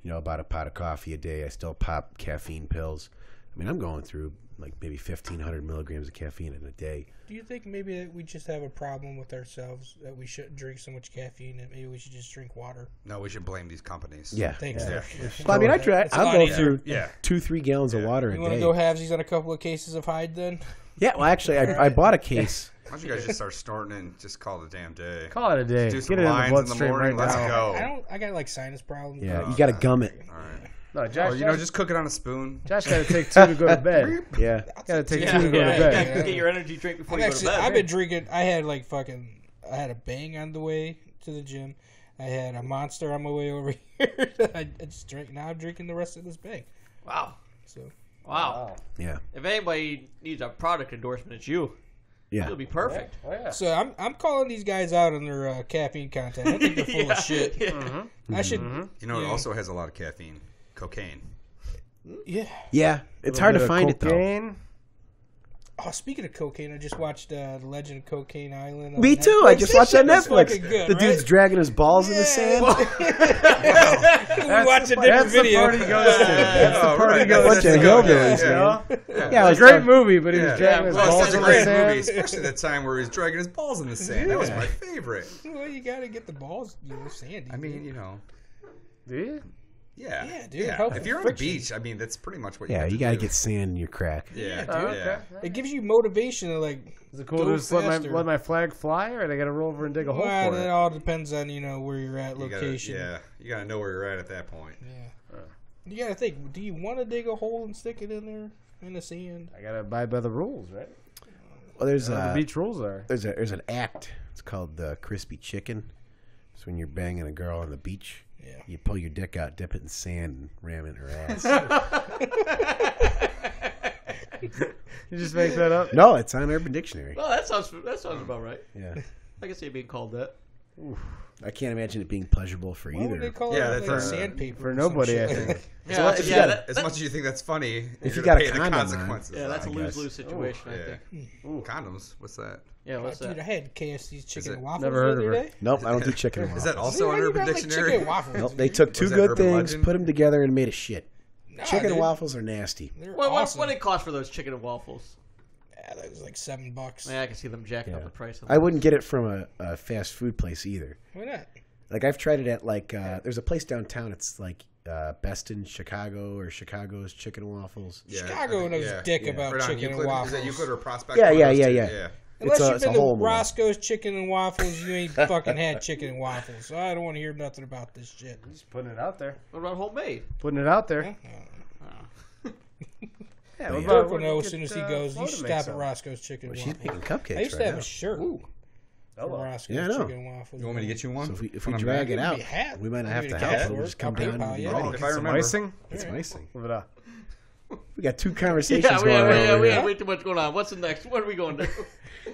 about a pot of coffee a day. I still pop caffeine pills. I mean, I'm going through like maybe 1,500 milligrams of caffeine in a day. Do you think maybe that we just have a problem with ourselves, that we shouldn't drink so much caffeine, and maybe we should just drink water? No, we should blame these companies. Yeah. Thanks. Yeah. Well, I mean, It's a I'll lot go easier. through Yeah. 2-3 gallons of water You a want to day. go halvesies on a couple of cases of Hyde then? Yeah, well, actually, I bought a case. Why don't you guys just start snorting and just call it a damn day? Call it a day. Do some Get it in the lines in the bloodstream morning. right Let's now. go. I got like sinus problems. Yeah, you got to gum it. All right. No, Josh. Or, just cook it on a spoon. Josh got to take 2 to go to bed. Yeah. Got to take Yeah, 2 to go yeah, to you bed. gotta get your energy drink before you go to bed. I've been drinking. I had a Bang on the way to the gym. I had a Monster on my way over here. I just drank. Now I'm drinking the rest of this Bang. Wow. So Wow. Yeah. If anybody needs a product endorsement, it's you. Yeah. It'll be perfect. Oh, yeah. So I'm calling these guys out on their caffeine content. I think they're full of shit. Yeah. I should. You know, it also has a lot of caffeine. Cocaine. Yeah. Yeah. It's hard to find it, though. Cocaine. Oh, speaking of cocaine, I just watched The Legend of Cocaine Island. on Me too. Netflix. I just watched that That shit was Netflix. fucking good, The dude's right? dragging his balls in the sand. We watched a different That's the video. part he goes to. That's the Oh, part he right. goes Bunch to. of hillbillies, You know? Yeah, It's a great movie, but he was dragging his Well, balls it's such a in the great sand. movie, especially the time where he's dragging his balls in the sand. That was my favorite. Well, you gotta get the balls, sandy. I mean, you know, Do you? yeah, Yeah, dude, help If you're on friction. the beach, I mean, that's pretty much what. Yeah, you you got to do. get sand in your crack. Yeah, dude. Okay. It gives you motivation to like. Is it cool Go to just let faster. my flag fly, or I got to roll over and dig a hole Well, for it it? all depends on where you're at, You gotta, location. you gotta know where you're at that point. Yeah. You gotta think. Do you want to dig a hole and stick it in there in the sand? I got to abide by the rules, right? Well, there's The beach rules are. there's an act. It's called the crispy chicken. It's when you're banging a girl on the beach. Yeah. You pull your dick out, dip it in sand, and ram it in her ass. You just make that up? No, it's on Urban Dictionary. Well, that sounds about right. Yeah, I can see it being called that. I can't imagine it being pleasurable for Why would they either. call Yeah, it that's like for- sandpaper? For or some nobody, I shit? think. Yeah, if you yeah, got- As much as you think that's funny, If you're you got gonna a pay the condom on. consequences. yeah, that's a I guess. lose-lose situation. I Yeah. think. Ooh, condoms. What's that? Yeah, Oh, what's dude, I that? had KFC's chicken it- and waffles Never the heard of other her. day. Nope, I don't do chicken and Is that waffles. also Dude, on how you Urban got, like, Dictionary? chicken and waffles, Nope, dude? they took two Was that good Urban things, Legend? put them together, and made a shit. Nah, Chicken dude. and waffles are nasty. They're What awesome. it cost for those chicken and waffles? Yeah, that was like $7. Yeah, I can see them jacking up Yeah. the price. Of I wouldn't get it from a fast food place either. Why not? Like I've tried it at there's a place downtown. It's like Best in Chicago or Chicago's Chicken and Waffles. Yeah, Chicago knows dick about Right on chicken Euclid. and waffles. Is that Euclid or Prospect? Yeah, One of yeah, those yeah, two? yeah. Unless It's you've a been to whole meal. Roscoe's Chicken and Waffles, you ain't fucking had chicken and waffles. So I don't want to hear nothing about this shit. Just putting it out there. What about homemade? Putting it out there. Yeah, what yeah. about Dirk will when know you as get, soon as he goes, Flo you to stop make at some? Roscoe's Chicken and She's Waffles. making cupcakes I used to right have now. a shirt from Roscoe's Yeah, I know. Chicken and Waffles. You want me to get you one? So if When we I'm drag back? it out, Maybe a hat. we might not have Maybe to a help. hat. We'll just come I'll down PayPal and be you. ready. If I Some remember. icing? It's icing. Flip it up. We got two conversations Yeah, going on we over have here. way too much going on. What's the next? What are we going to do?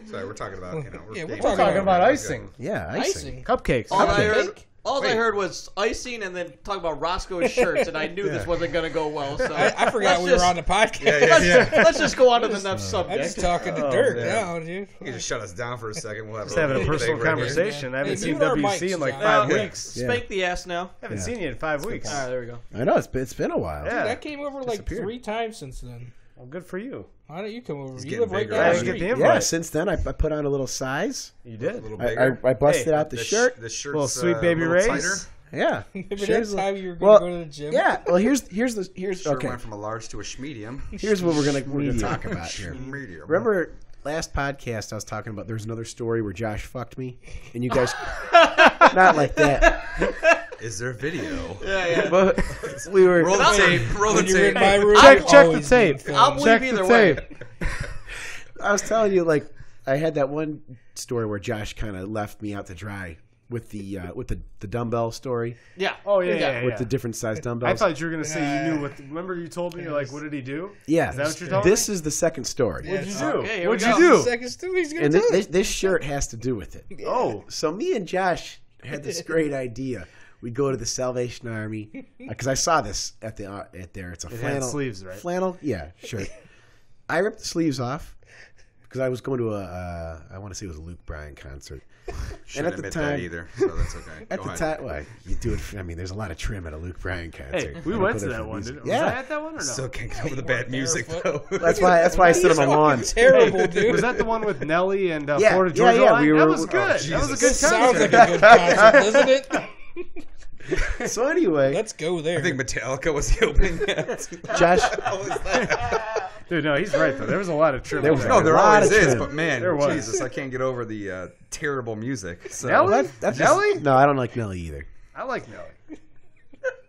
Sorry, we're talking about. Yeah, we're dating. talking Talking about Okay. icing. Yeah, icing. Icing. Cupcakes. All I Cupcake? heard, I Wait. heard was icing, and then talk about Roscoe's shirts, and I knew this wasn't going to go well. So I forgot we were on the podcast. Let's just go on to the next I'm subject. just talking to Oh, Dirk man. now, dude. You can just shut us down for a second. We'll have Just having a little personal thing right here. conversation. I haven't Hey, seen mute our WC mics, in like John. 5 Yeah. weeks. Spank the ass now. Haven't Yeah. seen you in 5 weeks. All right, there we go. I know it's been a while. Yeah. Dude, I came over like Disappeared. 3 times since then. Well, good for you. Why don't you come over? You getting live right bigger. down I the didn't get street. the invite. Yeah, since then I put on a little size. You A did. little I bigger. busted Hey, out the shirt. The shirt's Little sweet baby a little Ray's. tighter. Yeah. Remember Shirt's that a- time you were going well, to go to the gym? Yeah. Well, here's Shirt okay. went from a large to a medium. Here's what we're gonna talk about here. Medium. Remember last podcast I was talking about there's another story where Josh fucked me and you guys not like that. Is there video? Yeah. But we were Roll the tape. Roll the When you're in tape. my room, Check I'm the always tape. being I'll filmed. believe Check either the way. tape. I was telling you like I had that one story where Josh kind of left me out to dry with the dumbbell story Yeah. Oh, yeah. with the different size dumbbells. I thought you were going to say you knew what. Remember you told me? You're like, what did he do? yeah. Is that what you're telling This is the second story. What'd you do? Okay, here What'd we you go. do? Seconds too, he's gonna And do it. this shirt has to do with it. Oh. So me and Josh had this great idea. We go to the Salvation Army because I saw this at there. It's a It had flannel sleeves, right? Flannel, yeah, shirt. I ripped the sleeves off because I was going to I want to say it was a Luke Bryan concert. Shouldn't at the admit time- that either, so that's okay. At Go the ahead. time, well, you do it. I mean, there's a lot of trim at a Luke Bryan concert. Hey, we You went put to it that for one. music. Was I Yeah, at that one or no? Still can't get over the bad music though. that's why I sit on my lawn. Terrible, dude. Was that the one with Nelly and Yeah, Florida yeah, Georgia yeah, Line? we were- That was oh, good. That was a Jesus. good Sounds concert. like a good concert, doesn't it? So anyway, Let's go there. I think Metallica was the opening act. Josh, What was that? Dude, no, he's right, though. There was a lot of trim. There in was that. No, there A lot always of is, trim. but man, There was. Jesus, I can't get over the terrible music. So. Nelly? that's Nelly? No, I don't like Nelly either. I like Nelly.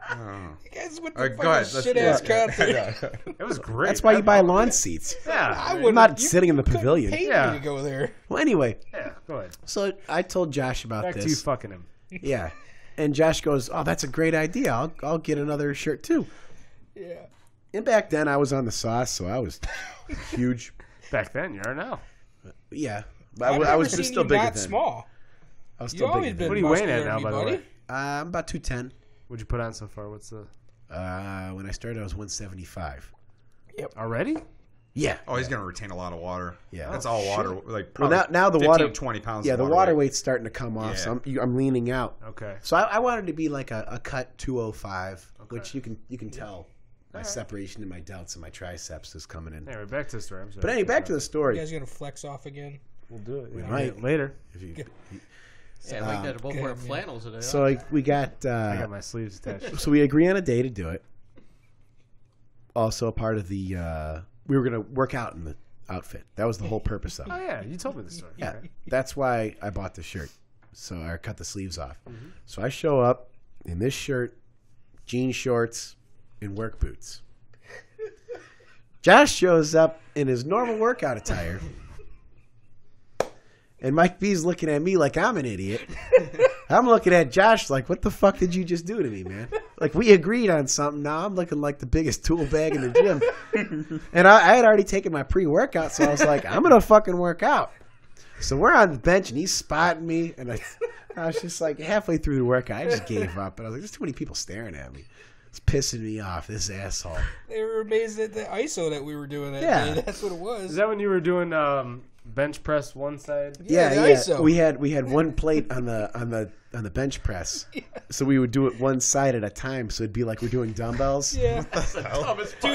Oh. you guys went All to right, go ahead. shit ass concert. It was great. That's why you buy lawn seats. Yeah. I'm not sitting in the pavilion. Paid Yeah. me to go there. Well, anyway, Yeah, go ahead. so I told Josh about Back to you this. fucking him. Yeah, and Josh goes, "Oh, that's a great idea. I'll get another shirt too." Yeah. And back then, I was on the sauce, so I was huge. Back then, you are now. Yeah, I've I never was seen still you bigger not then. small. I was You still always bigger been What are then. you weighing at muscular, now, by the buddy. way? I'm about 210. What'd you put on so far? What's the When I started, I was 175. already? Yeah. Oh, he's going to retain a lot of water. Yeah. That's all water. Like Well, probably now the 15, water, 20 pounds. yeah, of the water water weight. weight's starting to come off, Yeah. so I'm leaning out. Okay. So I wanted to be like a cut 205, which you can tell my separation in my delts and my triceps is coming in. Anyway, back to the story. I'm sorry. But anyway, back to the You story. guys gonna flex off again? We'll do it. We Yeah. might. Later. If you, Yeah, I like that. Both Okay, wearing man. flannels today. so we got I got my sleeves attached. so we agree on a day to do it. Also, a part of the we were gonna work out in the outfit. That was the whole purpose of it. Oh yeah, you told me the story. Yeah, Okay. that's why I bought the shirt. So I cut the sleeves off. So I show up in this shirt, jean shorts, and work boots. Josh shows up in his normal workout attire. And Mike B's looking at me like I'm an idiot. I'm looking at Josh like, what the fuck did you just do to me, man? Like, we agreed on something. Now I'm looking like the biggest tool bag in the gym. And I had already taken my pre-workout, so I was like, I'm going to fucking work out. So we're on the bench, and he's spotting me. And I was just like, halfway through the workout, I just gave up. And I was like, there's too many people staring at me. It's pissing me off, this asshole. They were amazed at the ISO that we were doing that Yeah. day. That's what it was. Is that when you were doing bench press one side? Yeah, the Yeah. ISO. We had one plate on the bench press, so we would do it one side at a time. So it'd be like we're doing dumbbells. Yeah. Dude,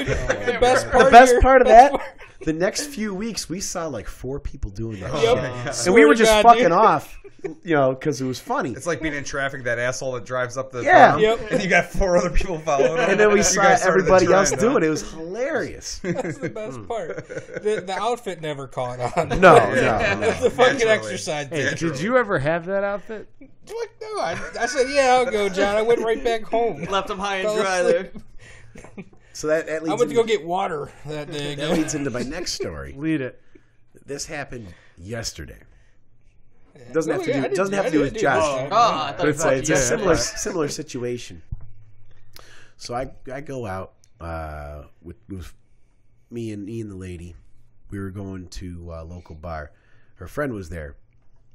The best part, The best here- part of best that, part- the next few weeks, we saw like 4 people doing that. Yep. shit. And we were Swear to just God, fucking dude. off, because it was funny. It's like being in traffic, that asshole that drives up the Yeah. berm, Yep. and you got 4 other people following him. And then we You saw guys started the everybody else trend, do huh? it. It was hilarious. That's the best part. The outfit never caught on. No, Yeah. no. The fucking Naturally. exercise Hey, did. did you ever have that outfit? Fuck no. I said, yeah, I'll go, John. I went right back home. left them high and Fell dry there. asleep. So that I leads went to into, go get water that day. that leads into my next story. Lead it. This happened yesterday. Yeah. Doesn't have to do- I didn't- doesn't have I to do with didn't Josh. this. Oh, I thought But it's about a you. similar situation. So I go out with me and the lady. We were going to a local bar. Her friend was there,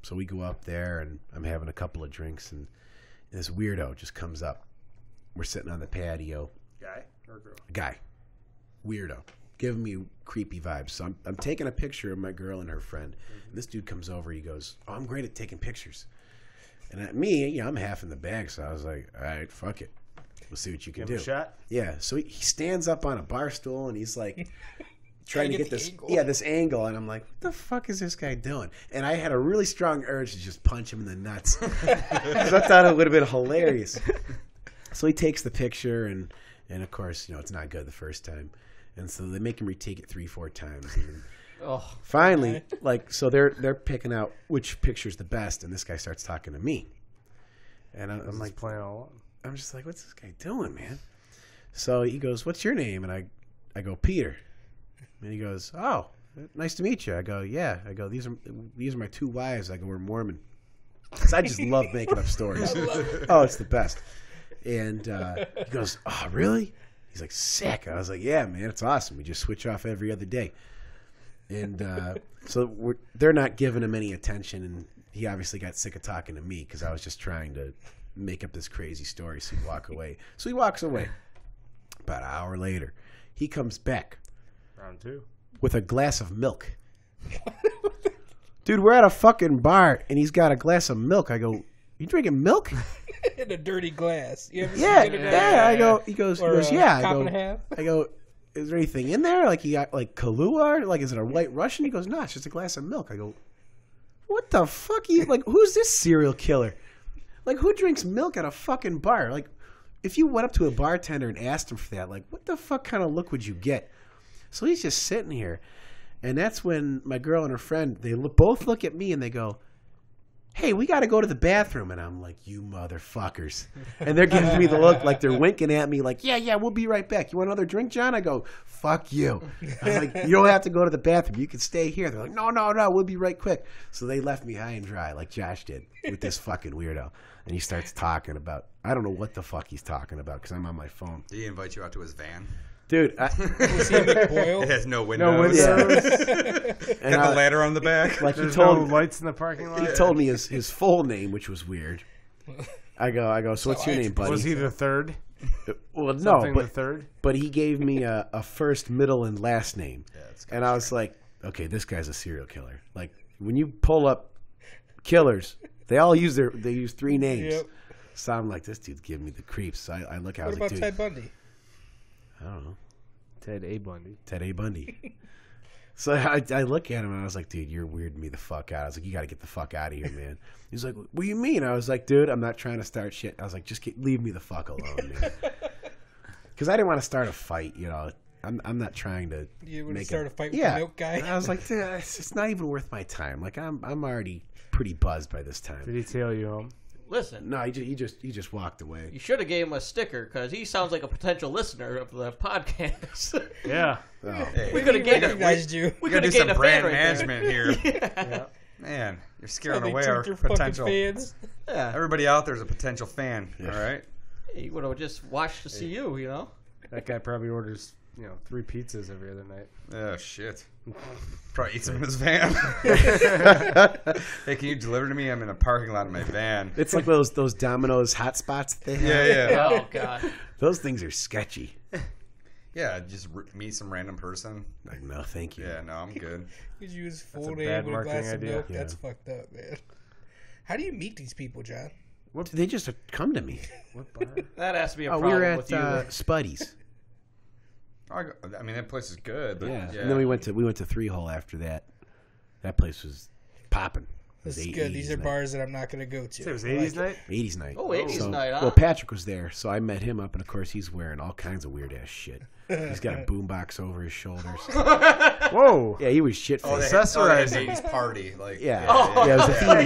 so we go up there and I'm having a couple of drinks and this weirdo just comes up. We're sitting on the patio. Guy or girl? Guy, weirdo, giving me creepy vibes. So I'm taking a picture of my girl and her friend. And this dude comes over. He goes, "Oh, I'm great at taking pictures." And at me, I'm half in the bag, so I was like, "All right, fuck it. We'll see what you can Give him do." a shot. Yeah. So he stands up on a bar stool and he's like trying to get get the this angle. this angle, and I'm like, "What the fuck is this guy doing?" And I had a really strong urge to just punch him in the nuts because I thought it would have been hilarious. So he takes the picture, and of course, it's not good the first time, and so they make him retake it 3-4 times. And Oh, finally, so they're picking out which picture's the best, and this guy starts talking to me, and I'm like, Playing all along. I'm just like, what's this guy doing, man? So he goes, "What's your name?" And I go, "Peter." And he goes, "Oh, nice to meet you." I go, "Yeah." I go, "These are my 2 wives." I go, "We're Mormon." 'Cause I just love making up stories. Oh, it's the best. And he goes, "Oh, really?" He's like, "Sick." I was like, "Yeah, man, it's awesome. We just switch off every other day." And so they're not giving him any attention, and he obviously got sick of talking to me because I was just trying to make up this crazy story so he'd walk away. So he walks away. About an hour later, he comes back Round 2. with a glass of milk. Dude, we're at a fucking bar, and he's got a glass of milk. I go, "You drinking milk?" In a dirty glass. You ever Yeah, seen it? yeah. I go. He goes, Or "Yeah." cup I and a go, half? I go, "Is there anything in there? Like you got like Kahlua? Like is it a White Russian?" He goes, "No, it's just a glass of milk." I go, "What the fuck? You like who's this serial killer? Like who drinks milk at a fucking bar? Like if you went up to a bartender and asked him for that, like what the fuck kind of look would you get?" So he's just sitting here, and that's when my girl and her friend both look at me and they go, "Hey, we got to go to the bathroom." And I'm like, "You motherfuckers." And they're giving me the look like they're winking at me like, yeah, we'll be right back. You want another drink, John? I go, "Fuck you." I was like, "You don't have to go to the bathroom. You can stay here." They're like, no, we'll be right quick. So they left me high and dry like Josh did with this fucking weirdo. And he starts talking about, I don't know what the fuck he's talking about because I'm on my phone. Did he invite you out to his van? Dude, Was he a McBoyle? It has no windows. No windows. and Got I- the ladder on the back. like he There's no told lights in the parking lot. he told me his full name, which was weird. I go, "So what's your name, buddy?" Was he the third? Well, no, Something the but third. but he gave me a first, middle, and last name, it's and I was like, okay, this guy's a serial killer. Like when you pull up killers, they all use three names. Yep. So I'm like, this dude's giving me the creeps. So I look, I What was about like, dude, Ted Bundy? I don't know, Ted A. Bundy. Ted A. Bundy. So I look at him and I was like, dude, you're weirding me the fuck out. I was like, you got to get the fuck out of here, man. He's like, what do you mean? I was like, dude, I'm not trying to start shit. I was like, just leave me the fuck alone, man. Because I didn't want to start a fight, you know. I'm not trying to You would make start a fight with yeah. the milk guy? I was like, dude, it's not even worth my time. Like I'm already pretty buzzed by this time. Did he tail you home? Listen, No, he just walked away. you should have gave him a sticker because he sounds like a potential listener of the podcast. Yeah. Oh. Hey, we could have gained recognized you. We we gotta could do have some gained a brand fan right there. management here. Yeah. Man, you're scaring They away treat our your fucking potential. fans. Yeah. Everybody out there is a potential fan. Yeah. All right. He would have just watched to see you, you know? That guy probably orders, 3 pizzas every other night. Oh shit. Probably eats them in his van. Hey, can you deliver to me? I'm in a parking lot in my van. It's like those Domino's hot spots that they have. Yeah. Oh, God. Those things are sketchy. Yeah, just meet some random person. Like, no, thank you. Yeah, no, I'm good. You use That's full a name bad with a glass marketing of idea. milk. Yeah. That's fucked up, man. How do you meet these people, John? They just come to me. What bar? That has to be a Oh, problem we were at with you. Spuddy's. I mean, that place is good. But Yeah. And then we went to Three Hole after that. That place was popping. It was This is 80s good. These are night. bars that I'm not going to go to. It was I 80s like it. night? 80s night. Oh, 80s night, huh? Well, Patrick was there, so I met him up, and of course he's wearing all kinds of weird ass shit. He's got a boombox over his shoulders. Whoa. Yeah, he was shit Oh, faced. they had Accessorizing. an 80s party. Like, Yeah, Oh, yeah, it was a theme It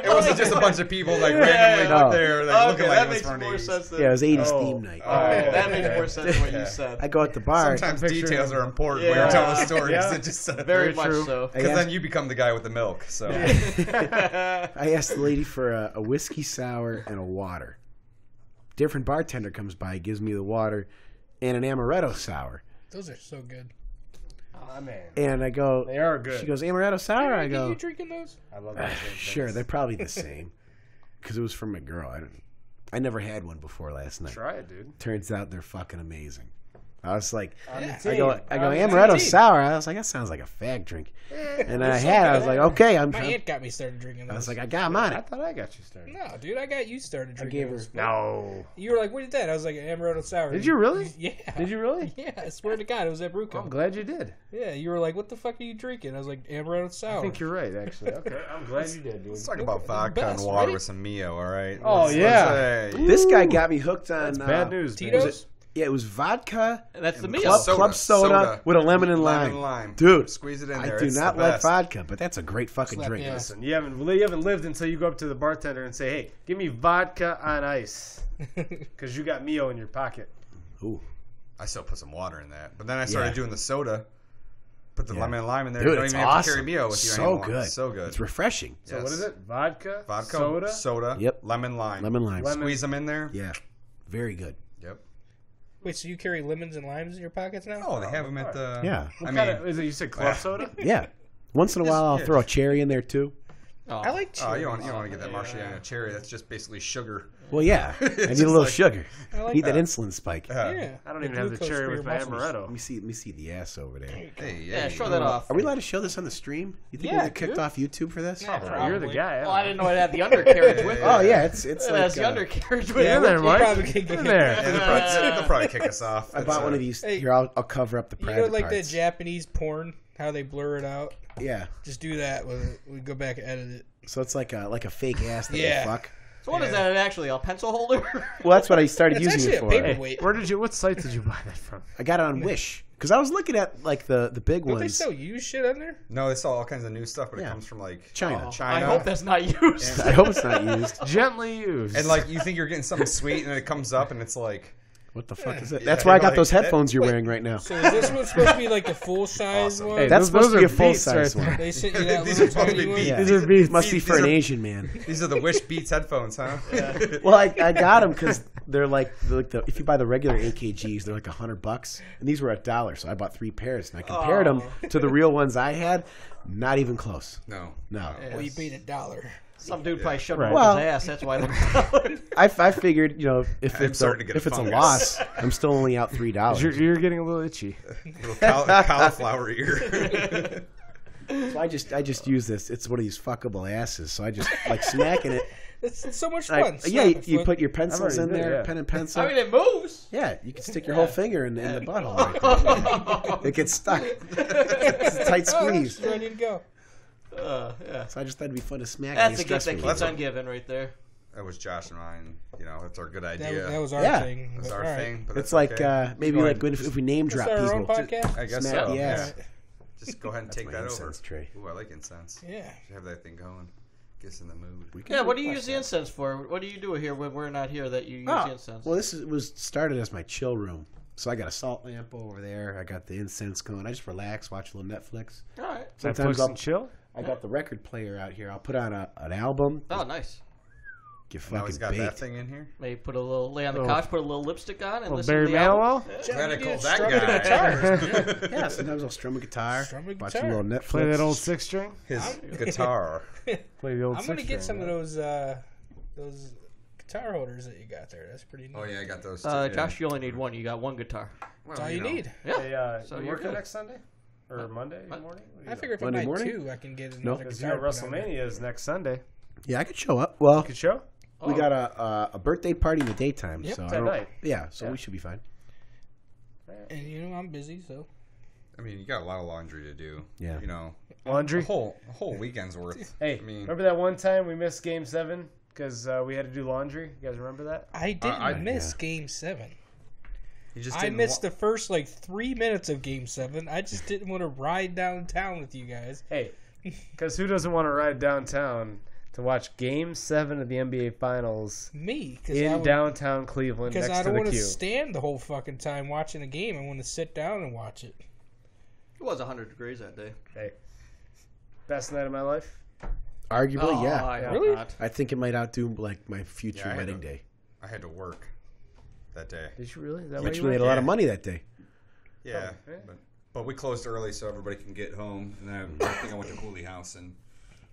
night. wasn't just a bunch of people like randomly No. up there like, looking Okay, like that it was makes from more 80s. sense than... Yeah, it was 80s Oh. theme night. Oh. That makes more sense than what Yeah. you said. I go at the bar. Sometimes picturing- details are important when Yeah. you're telling stories. Yeah. It just Very much true. so. because then you become the guy with the milk. So I asked the lady for a whiskey sour and a water. Different bartender comes by, gives me the water and an amaretto sour. Those are so good. Oh, man. And I go, They are good. she goes, amaretto sour? I Are go, you drinking those? I love those things. sure, they're probably the same. Because it was from my girl. I never had one before last night. Try it, dude. Turns out they're fucking amazing. I was like, Yeah. I go I'm amaretto 18. sour. I was like, that sounds like a fag drink. And then I was like, okay, My aunt got me started drinking those. I was like, I got him on I it. thought I got you started. no, dude, I got you started drinking gave her- those. No. You were like, what is that? I was like, amaretto sour. Did you really? Yeah. Did you really? Yeah, I swear to God, it was at I'm Bruco. glad you did. Yeah, you were like, what the fuck are you drinking? I was like, amaretto sour. I think you're right, actually. Okay. I'm glad you did, dude. let's talk about vodka best, and water right? with some Mio. All right. Oh, Let's- yeah. hey. This guy got me hooked on. That's bad news, man. Tito's? Yeah, it was vodka, And that's the meal. club soda with a lemon and lime. Lemon and lime. Dude, Squeeze it in I there. do It's not the like best. vodka, but that's a great fucking Slap drink. the ass. Listen, you haven't lived until you go up to the bartender and say, "Hey, give me vodka on ice," because you got Mio in your pocket. Ooh, I still put some water in that, but then I started Yeah. doing the soda. Put the Yeah. lemon and lime in there. dude, you don't it's even have to awesome. carry Mio with you So anymore. good, So good. It's refreshing. So Yes. what is it? Vodka, Vodka, soda, Yep. lemon, lime. Lemon lime. Lemon- Squeeze them in there. Yeah, very good. Yep. Wait, so you carry lemons and limes in your pockets now? Oh, they have them at the. Yeah, What I kind mean, of, is it? You said club soda? yeah. Once in a while, I'll yeah. throw a cherry in there too. Oh. I like oh, cherries. you don't want to get that Marciano cherry. That's just basically sugar. Well, yeah, I need just a little like- sugar. I like Need that that. insulin spike. Yeah. I don't even have the glucose cherry for with your my muscles. amaretto. Let me see the ass over there. Hey, Yeah, show that off. Are we allowed to show this on the stream? You think Yeah, we get kicked dude. off YouTube for this? Yeah, You're the probably. guy. Well, I didn't know it had the undercarriage with it. Oh yeah, it's It like has the undercarriage with Yeah, it. there, we'll Mike. probably get In kicked there. Yeah, they'll probably kick us off. I bought one of these. Hey, Here, I'll cover up the You private know, like parts. that Japanese porn, how they blur it out? Yeah, Just do that. We go back and edit it. so it's like a fake ass that Yeah. you fuck. So what is that actually? A pencil holder? Well, that's what I started It's using actually it a for. paperweight. Where did you? What site did you buy that from? I got it on Wish because I was looking at like the big Don't they ones. sell used shit on there? No, they sell all kinds of new stuff, but Yeah. it comes from like China. Oh, China. I hope that's not used. I hope it's not used. Gently used. And like you think you're getting something sweet, and then it comes up, and it's like What the fuck is it? Yeah, That's where I got like those that. headphones you're Wait. wearing right now. So is this one supposed to be like the full size Awesome. one? Hey, That's supposed to are be a full Beats size right one. They sent you that These little are supposed to tiny be one? Beats. Yeah. These are Beats. Must be These for an are- Asian man. these are the Wish Beats headphones, huh? Well, I got them because they're like the if you buy the regular AKGs, they're like $100, and these were $1, so I bought 3 pairs, and I compared them to the real ones I had. Not even close. No. No. Well, you paid $1. Some dude probably shoved Right. him Well- up his ass. That's why they're down. I figured, if I'm it's starting to get if it's a fungus. loss, I'm still only out $3. You're getting a little itchy. Little cauliflower ear. So I just use this. It's one of these fuckable asses. So I just like smacking it. It's so much I- fun. yeah, Snap a you foot. put your pencils already in did, there, yeah. pen and pencil. I mean, it moves. Yeah, you can stick your whole finger in the butthole right there. It gets stuck. It's a tight squeeze. It's ready to go. Yeah. So I just thought it'd be fun to smack. That's and the gift that stress keeps relief. on giving right there. That was Josh and mine. That's our good That, idea. that was our Yeah. thing. That's But our all right. thing. But It's that's like okay. maybe Go like ahead. if we name Is drop that our own people. podcast? I guess Smack so. the Yeah. ass. Just go ahead and That's take my that over. incense tray. Ooh, I like incense. Yeah. Should have that thing going. Get us in the mood. We can Yeah, do what it do you like use the that. incense for? What do you do here when we're not here that you use Oh, the incense? well, was started as my chill room. So I got a salt lamp over there. I got the incense going. I just relax, watch a little Netflix. All right. Sometimes Netflix and chill. I got the record player out here. I'll put on an album. Oh, nice. Get Now he's fucking got that baked. thing in here. Maybe put a little lay on the Oh. couch, put a little lipstick on, and Little listen Barry to the album. Manilow. Glad I Dude, called that strumming guy. guitars. Yeah, sometimes I'll strum a guitar, Strum a watch guitar. a little Netflix. Play that old six string. His guitar. Play the old. I'm gonna six get string, some of those guitar holders that you got there. That's pretty neat. Oh yeah, I got those. Too. Josh, you only need one. You got one guitar. Well, That's all you know. need. Yeah. Hey, So you you're working good. next Sunday or Monday morning? What do you I got? figure if Monday I buy morning? two, I can get No. another Because you guitar. know put on there. WrestleMania is next Sunday. Yeah, I could show up. Well, Good show. we got a birthday party in the daytime, Yep. so I That don't, night. yeah, so Yeah. we should be fine. And I'm busy, so I mean, you got a lot of laundry to do. Yeah. Laundry. A whole weekend's worth. Hey, I mean, remember that one time we missed Game 7 because we had to do laundry? You guys remember that? I didn't miss yeah. Game 7. you just I didn't missed the first 3 minutes of Game 7. I just didn't want to ride downtown with you guys. Hey, because who doesn't want to ride downtown to watch Game 7 of the NBA Finals Me, in downtown Cleveland because next I to don't the want to queue? stand the whole fucking time watching the game. I want to sit down and watch it. It was 100 degrees that day. Hey, best night of my life. Arguably, yeah. I hope Really? not. I think it might outdo my future Yeah, I wedding know. day. I had to work that day. Did you really? Is that You why actually you made went? a lot of Yeah. money that day. Yeah, yeah. but we closed early so everybody can get home. And then I think I went to Cooley House and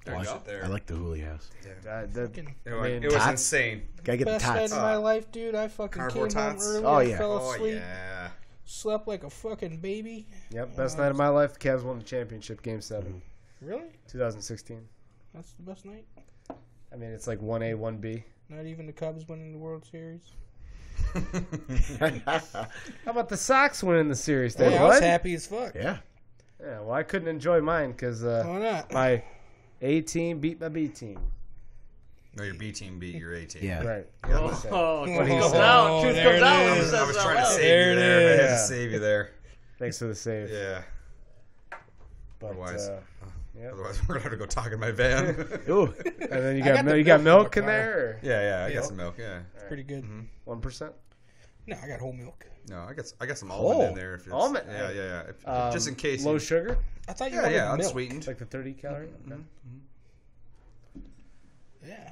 watched it there. I like the Hooley House. It was Tots. insane. Gotta get the Best night tots. of my life, dude. I fucking Cardboard came home tots? early. Oh, I yeah. fell Oh asleep. yeah. Slept like a fucking baby. Yep, best night of my life. The Cavs won the championship, Game 7, Really? 2016. That's the best night? I mean, it's like 1A, 1B. Not even the Cubs winning the World Series? How about the Sox winning the series? Hey, Then, I was what? happy as fuck. Yeah. Yeah, well, I couldn't enjoy mine because Why not? my A team beat my B team. No, your B team beat your A team. Yeah. Right. Oh, he truth comes said. out. Truth There comes it out when he is. says I was it out trying to loud. save There you it there. I had to is. save you there. Thanks for the save. Yeah. But, Otherwise- yep. Otherwise, we're gonna have to go talk in my van. Ooh. And then you I got got the you got milk in milk my in car. there, yeah, I Yeah. got some milk. Yeah. Pretty good. 1%. No, I got whole milk. No, I got some almond Oh, in there. If it's, almond. Yeah. Just in case. Low sugar, I thought you Yeah, wanted yeah, milk. unsweetened. like the 30 calorie. Okay. Yeah.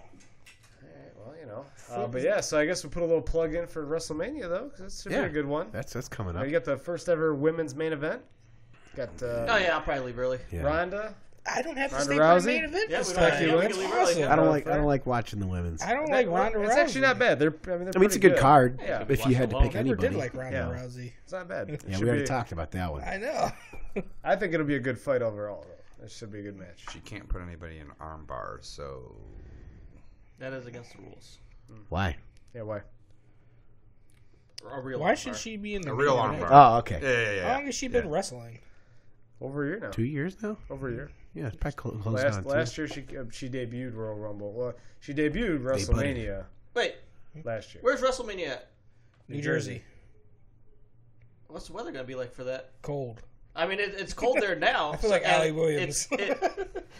Well, but yeah. So I guess we'll put a little plug in for WrestleMania though, because that should Yeah. be a good one. That's coming up. You got the first ever women's main event. Got Oh, yeah, I'll probably leave early. Yeah. Ronda. I don't have to Ronda stay for Rousey? the main event Yeah, this we time. don't- yeah, we Lynch? can leave Awesome. early. I don't like watching the women's. I don't like Ronda Rousey. It's actually not bad. They're I mean, it's a pretty good card. Yeah. If you had to Watch pick I never anybody. did like Ronda Yeah. Rousey. It's not bad. Yeah, Should we already be- talked about that one. I know. I think it'll be a good fight overall. Though. It should be a good match. She can't put anybody in arm bars, so That is against the rules. Why? Yeah, why? A real Why arm should bar. she be in the a real main arm event? bar. Oh, okay. Yeah. How long has she been wrestling? Over a year now. 2 years now? Over a year. Yeah, it's probably close on. Last year she debuted Royal Rumble. Well, she debuted WrestleMania Wait, last year. where's WrestleMania at? New Jersey. What's the weather going to be like for that? Cold. I mean, it's cold there now. I feel like and Allie Williams.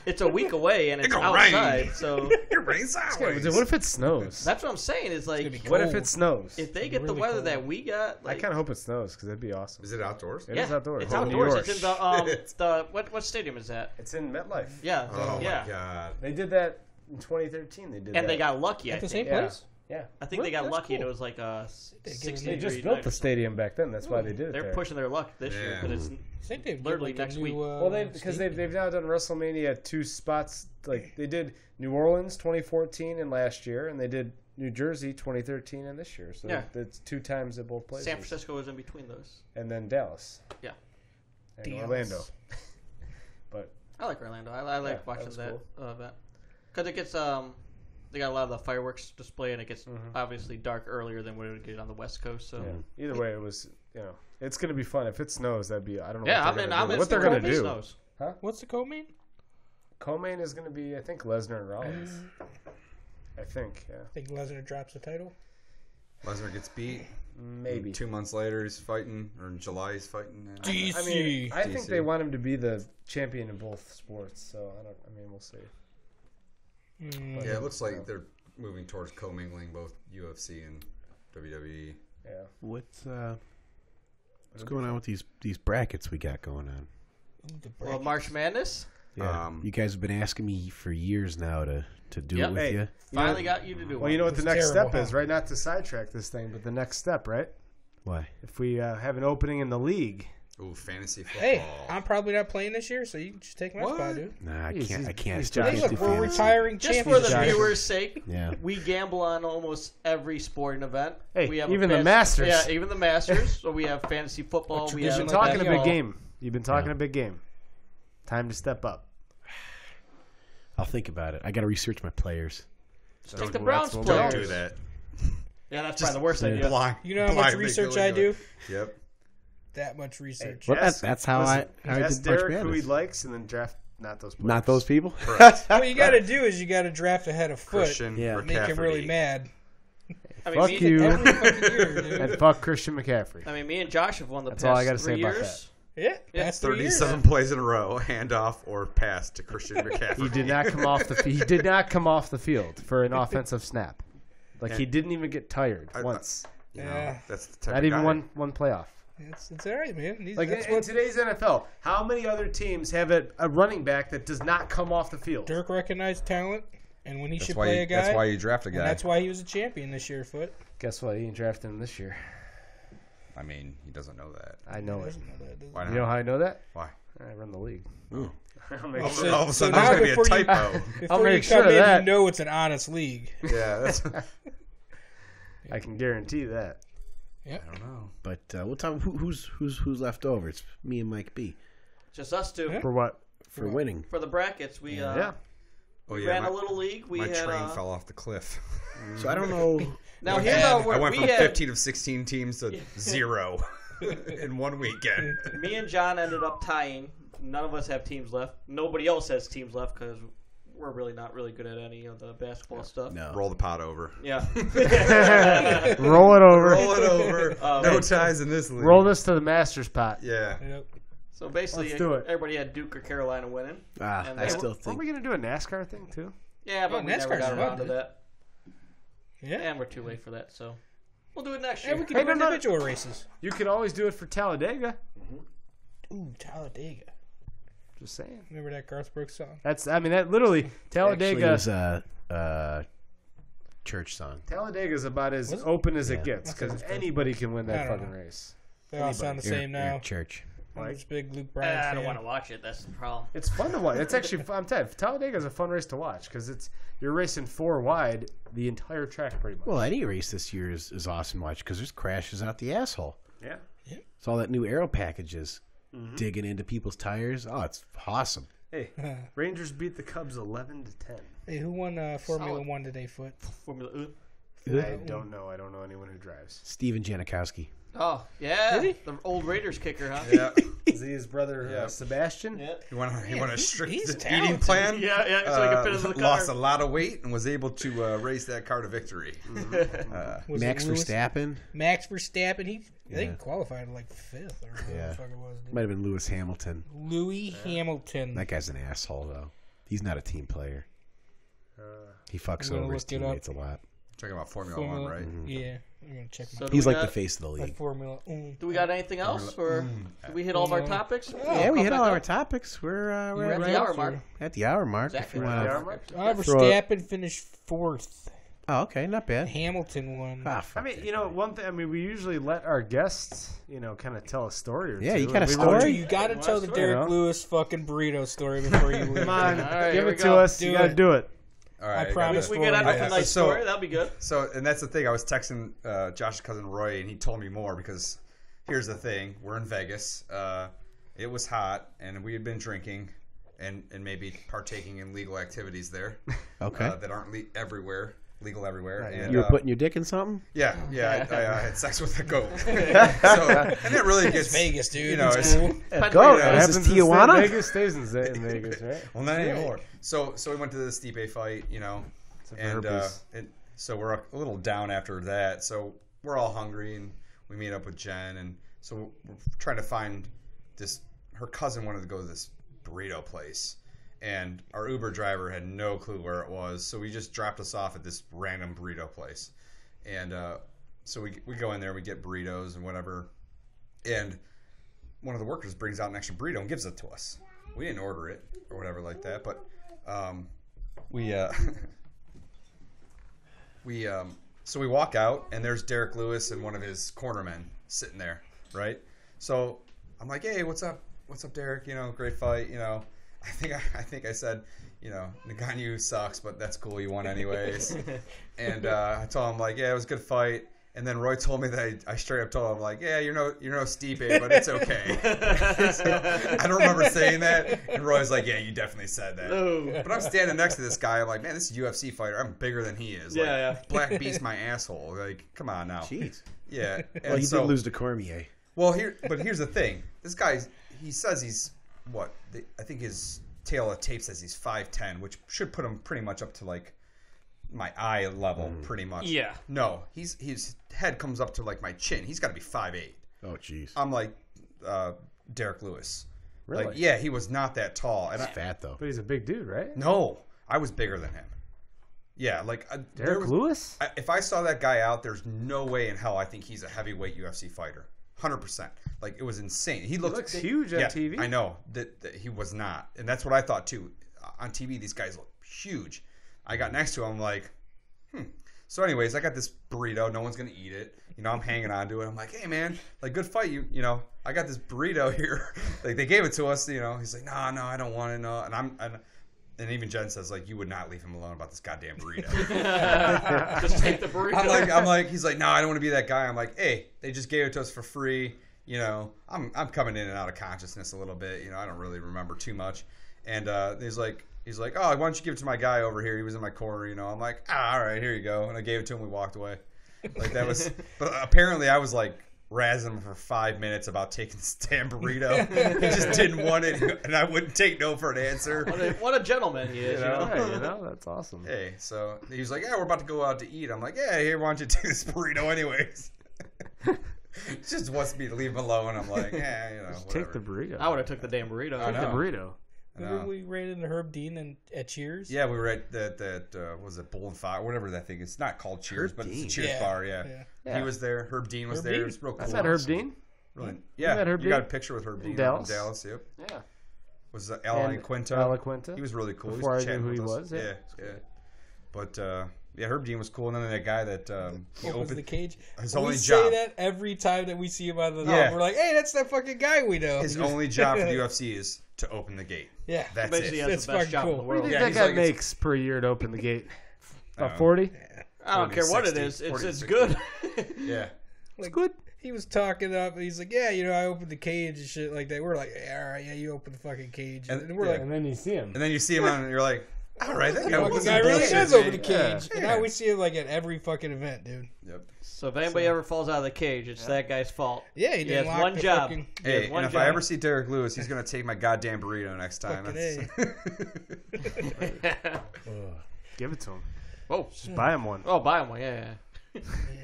It's a week away, and it's gonna outside, rain. so You're running sideways. What if it snows? that's what I'm saying. Is like, gonna be What if cold. it snows? if they get the Really weather cold. that we got, I like, kind of hope it snows because that'd be awesome. Is it outdoors? It is outdoors. It's Oh, New outdoors. York. It's in the what stadium is that? It's in MetLife. Yeah, Oh yeah. my god. They did that in 2013. They did that. And they got lucky. I At the think. same Yeah. place? Yeah. I think they got That's lucky and cool. it was like a They give 60 They just degree built night the or something. stadium back then. That's why they did it They're there. pushing their luck this year Yeah. because it's I think they've Literally like next a new, week. Well, because they've now done WrestleMania at 2 spots. Like they did New Orleans 2014 and last year, and they did New Jersey 2013 and this year. So Yeah. it's 2 times at both places. San Francisco was in between those. And then Dallas. Yeah. And Dallas. Orlando. But I like Orlando. I like Yeah, watching that's that event because it gets they got a lot of the fireworks display and it gets obviously dark earlier than what it would get on the West Coast. So yeah. Either way, it was it's gonna be fun. If it snows, that'd be I don't know. yeah, what they're I'm gonna in. do. What they're gonna do? Snows. What's the co-main? Co-main is gonna be I think Lesnar and Rollins. I think I think Lesnar drops the title. Lesnar gets beat. maybe. 2 months later, he's fighting, or in July, he's fighting. And DC. I mean, I think DC. they want him to be the champion in both sports. So I mean, we'll see. yeah, it looks like they're moving towards commingling both UFC and WWE. Yeah. What's going on with these brackets we got going on? Well, March Madness Yeah, you guys have been asking me for years now to do Yep. it with Hey, you. finally got you to do Well, you know what the It's next terrible, step huh? is, right? Not to sidetrack this thing, but the next step, right? Why? If we have an opening in the league, Ooh, fantasy football. Hey, I'm probably not playing this year, so you can just take my spot, dude. Nah, I He's- can't. I he's can't. Josh. Still Hey, can't look, do we're fantasy. retiring just for champions. the Josh. viewers' sake. Yeah. We gamble on almost every sporting event. Hey, we have even the fantasy- Masters. Yeah, even the Masters. So we have fantasy football. We you've have been like talking a big basketball. game. You've been talking a big game. Time to step up. I'll think about it. I got to research my players. Just take the Well, Browns that's what Don't players. do that. Yeah, that's probably the worst idea. Blind, You know how much blindly research going I do? to it. Yep. That much research. Well, Ask- that's how listen, I ask did March Derek who he Madness. likes, and then draft not those players. Not those people. What you got to do is you got to draft ahead of foot. Christian Yeah. Make him really McCaffrey. mad. I mean, Fuck me, you. Every fucking year, dude. And fuck Christian McCaffrey. I mean, me and Josh have won the That's past all I gotta 3 say about years. Yeah, Yeah, past 3 years. 37 plays in a row, handoff or pass to Christian McCaffrey. He did not come off the. He did not come off the field for an offensive snap. Like he didn't even get tired once. You know, Yeah. that's the type Not of even guy. one playoff. It's all right, man. Like That's in what today's NFL, how many other teams have a running back that does not come off the field? Dirk recognized talent, and when he should play a guy, That's why you draft a and guy. that's why he was a champion this year, Foot. Guess what? He ain't drafting him this year. I mean, he doesn't know that. I know it. Why not? You know how I know that? Why? I run the league. Ooh. I'll make All sure. of a so sudden, now there's going to be a before you- typo. Before you make come sure of in, that. you know it's an honest league. Yeah, that's. I can guarantee that. I don't know. But we'll talk. Who's left over? It's me and Mike B Just us two. Yeah. For what? for winning. For the brackets, we Yeah. Oh, we yeah. ran My, a little league. We my had train fell off the cliff. So I don't know. now here's how I we're, went we from had 15 of 16 teams to 0 in one weekend. me and John ended up tying. None of us have teams left. Nobody else has teams left because we're really not really good at any of the basketball stuff. No. Roll the pot over. Yeah. Roll it over. Roll it over. No hey. ties in this league. Roll this to the Masters pot. Yeah. Yep. So basically, Let's do it. everybody had Duke or Carolina winning. And I they- still Weren't think. we gonna do a NASCAR thing too? Yeah, but Oh, we never NASCAR's got fun, around to dude. that. Yeah. And we're too late for that, so we'll do it next Yeah, year. we can Hey, do no, no. individual races. You could always do it for Talladega. Ooh, Talladega. Just saying. Remember that Garth Brooks song? That's. I mean, that literally Actually, it Talladega. was a church song. Talladega is about as Was it? open as Yeah. it gets I thought it because was anybody can win I that don't fucking know. race. They all sound the same now. Church. I'm Like- just a big Luke I Bryan don't fan. want to watch it. That's the problem. It's fun to watch. It's actually. I'm telling you, Talladega is a fun race to watch because you're racing 4 wide the entire track pretty much. Well, any race this year is awesome to watch because there's crashes out the asshole. Yeah. It's all that new aero packages digging into people's tires. Oh, it's awesome. Hey, Rangers beat the Cubs 11-10. Hey, who won Formula Solid. 1 today, Foot? Formula I don't know. I don't know anyone who drives. Steven Janikowski. Oh, yeah. Did he? The old Raiders kicker, huh? Yeah. Is he his brother Yeah. Sebastian? Yeah. He went on a strict he's eating talented. plan. Yeah, so he could fit into the car. Lost a lot of weight and was able to race that car to victory. Was Max it Lewis? Verstappen. Max Verstappen. I Yeah. think he qualified like 5th or whatever Yeah. the fuck it was. Dude. Might have been Lewis Hamilton. Louis Hamilton. That guy's an asshole, though. He's not a team player. He fucks I'm gonna over his look it up. teammates a lot. Talking about Formula 1, right? Yeah, I'm gonna check my So do He's we like the got- face of the league. Formula. Do we got anything else, or did we hit all of our topics? Yeah, we hit all back our up. topics. We're We're at right the hour mark. At the hour mark. Exactly. If you Right. want to. Verstappen finished 4th. Oh, okay, not bad. Hamilton won. Ah, I fuck mean, that. you know, one thing. I mean, we usually let our guests, you know, kind of tell a story or two. Yeah, you got a We story? really- Dude, you got to tell the You Derek know? Lewis fucking burrito story before you leave. Come on, All right, give here we it to go. us. Do You got to it. do it. All right, I promise. We get out for with you. a nice So- story. That'll be good. So, and that's the thing. I was texting Josh's cousin Roy, and he told me more because here's the thing: we're in Vegas. It was hot, and we had been drinking, and maybe partaking in legal activities there. Okay. That aren't legal everywhere. And, You were putting your dick in something? Yeah. I had sex with a goat. So, and that really gets Vegas, dude. You know, It's cool. Go. you know, Is Happens this in Tijuana? Vegas stays in Vegas, right? well, not anymore. So we went to the Stipe fight, you know, for and herpes. so we're a little down after that. So we're all hungry, and we meet up with Jen, and so we're trying to find this. Her cousin wanted to go to this burrito place, and our Uber driver had no clue where it was, so he just dropped us off at this random burrito place, and so we go in there, we get burritos and whatever, and one of the workers brings out an extra burrito and gives it to us. We didn't order it or whatever like that, but so we walk out, and there's Derek Lewis and one of his cornermen sitting there, right? So I'm like, hey, what's up, Derek? You know, great fight. You know, I think I said, you know, Ngannou sucks, but that's cool. You won anyways. And I told him like, yeah, it was a good fight. And then Roy told me that I straight up told him like, yeah, you're no Stipe, but it's okay. So, I don't remember saying that. And Roy's like, yeah, you definitely said that. But I'm standing next to this guy. I'm like, man, this is a UFC fighter. I'm bigger than he is. Like, Yeah. Black beast my asshole. Like, come on now. Jeez. Yeah. Well, And he so, did lose to Cormier. well, here's the thing. This guy, he says he's what? I think his tail of tape says he's 5'10", which should put him pretty much up to like my eye level, pretty much. Yeah. No, his head comes up to like my chin. He's got to be 5'8". Oh, jeez. I'm like Derek Lewis. Really? Like, yeah, he was not that tall. And He's fat, though. But he's a big dude, right? no, I was bigger than him. Yeah, like Derek Lewis? if I saw that guy out, there's no way in hell I think he's a heavyweight UFC fighter. 100%. Like, it was insane. He looks huge on TV. I know that he was not, and that's what I thought too. On TV, these guys look huge. I got next to him, like, So, anyways, I got this burrito. No one's gonna eat it. You know, I'm hanging on to it. I'm like, hey man, like, good fight. You know, I got this burrito here. Like, they gave it to us. You know, he's like, no, I don't want it. No, and even Jen says, like, you would not leave him alone about this goddamn burrito. Just take the burrito. I'm like, he's like, no, I don't want to be that guy. I'm like, hey, they just gave it to us for free. You know, I'm coming in and out of consciousness a little bit. You know, I don't really remember too much. And he's like, oh, why don't you give it to my guy over here? He was in my corner. You know, I'm like, all right, here you go. And I gave it to him. We walked away. Like, that was, but apparently I was like razzing him for 5 minutes about taking this damn burrito. He just didn't want it, and I wouldn't take no for an answer. What a gentleman he is, you know? Hey, you know, that's awesome. Hey, so he was like, yeah, we're about to go out to eat. I'm like, yeah, here, why don't you take this burrito anyways? Just wants me to leave him alone. I'm like, yeah, you know, whatever. Take the burrito. I would have took the damn burrito. I Take the know. burrito. Remember we ran into Herb Dean at Cheers? Yeah, we were at that was it Bull and Fire, whatever that thing is. It's not called Cheers, Herb but it's a Dean. Cheers Yeah. bar. Yeah. Yeah. He was there. Herb Dean was Herb there. Dean? It was real cool. I met Herb Dean. Really? Yeah, met Herb you got a Dean? picture with Herb Dean Dallas. in Dallas. Yep. Yeah. Was Alan And Quinto. Alan Quinto. He was really cool. Before I was knew chatting who he with us. was, yeah. Yeah. But yeah, Herb Dean was cool. And then that guy that he Opens the opened cage. his we only say job. that every time that we see him on the Yeah. We're like, hey, that's that fucking guy we know. His only job for the UFC is to open the gate. Yeah. That's Basically, it. he That's has the best fucking job in the cool. What do world. you think Yeah, that he's guy like, it's- makes per year to open the gate? About Uh, 40? I don't care what it 40, is. 60, It's 40, good. Yeah. Like, good. He was talking up. He's like, yeah, you know, I opened the cage and shit like that. We're like, yeah, all right, yeah, you opened the fucking cage. And we're yeah. like, And then you see him. And then you see him on, and you're like, all right, that guy fucking was guy really bullshit, does man. open the cage. And Yeah. now we see him like at every fucking event, dude. Yep. So if anybody ever falls out of the cage, it's that guy's fault. Yeah, he He didn't has lock one the job. fucking... He has Hey, one and if job. I ever see Derek Lewis, he's gonna take my goddamn burrito next time. Fucking That's- Give it to him. Oh, Just buy him one. oh, buy him one. Yeah.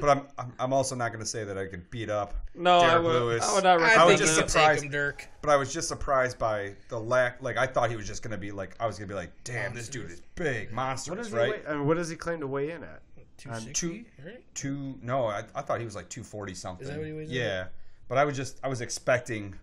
But I'm also not gonna say that I could beat up No, Derek I would. Lewis. I would not I was think recommend you just can it. surprised. take him, Dirk. But I was just surprised by the lack. Like, I thought he was just gonna be like, I was gonna be like, damn, this dude is big, monstrous, What does right? he weigh? I mean, what does he claim to weigh in at? 260, right? No, I thought he was like 240 something. Is that what he weighs in Yeah, but I was expecting,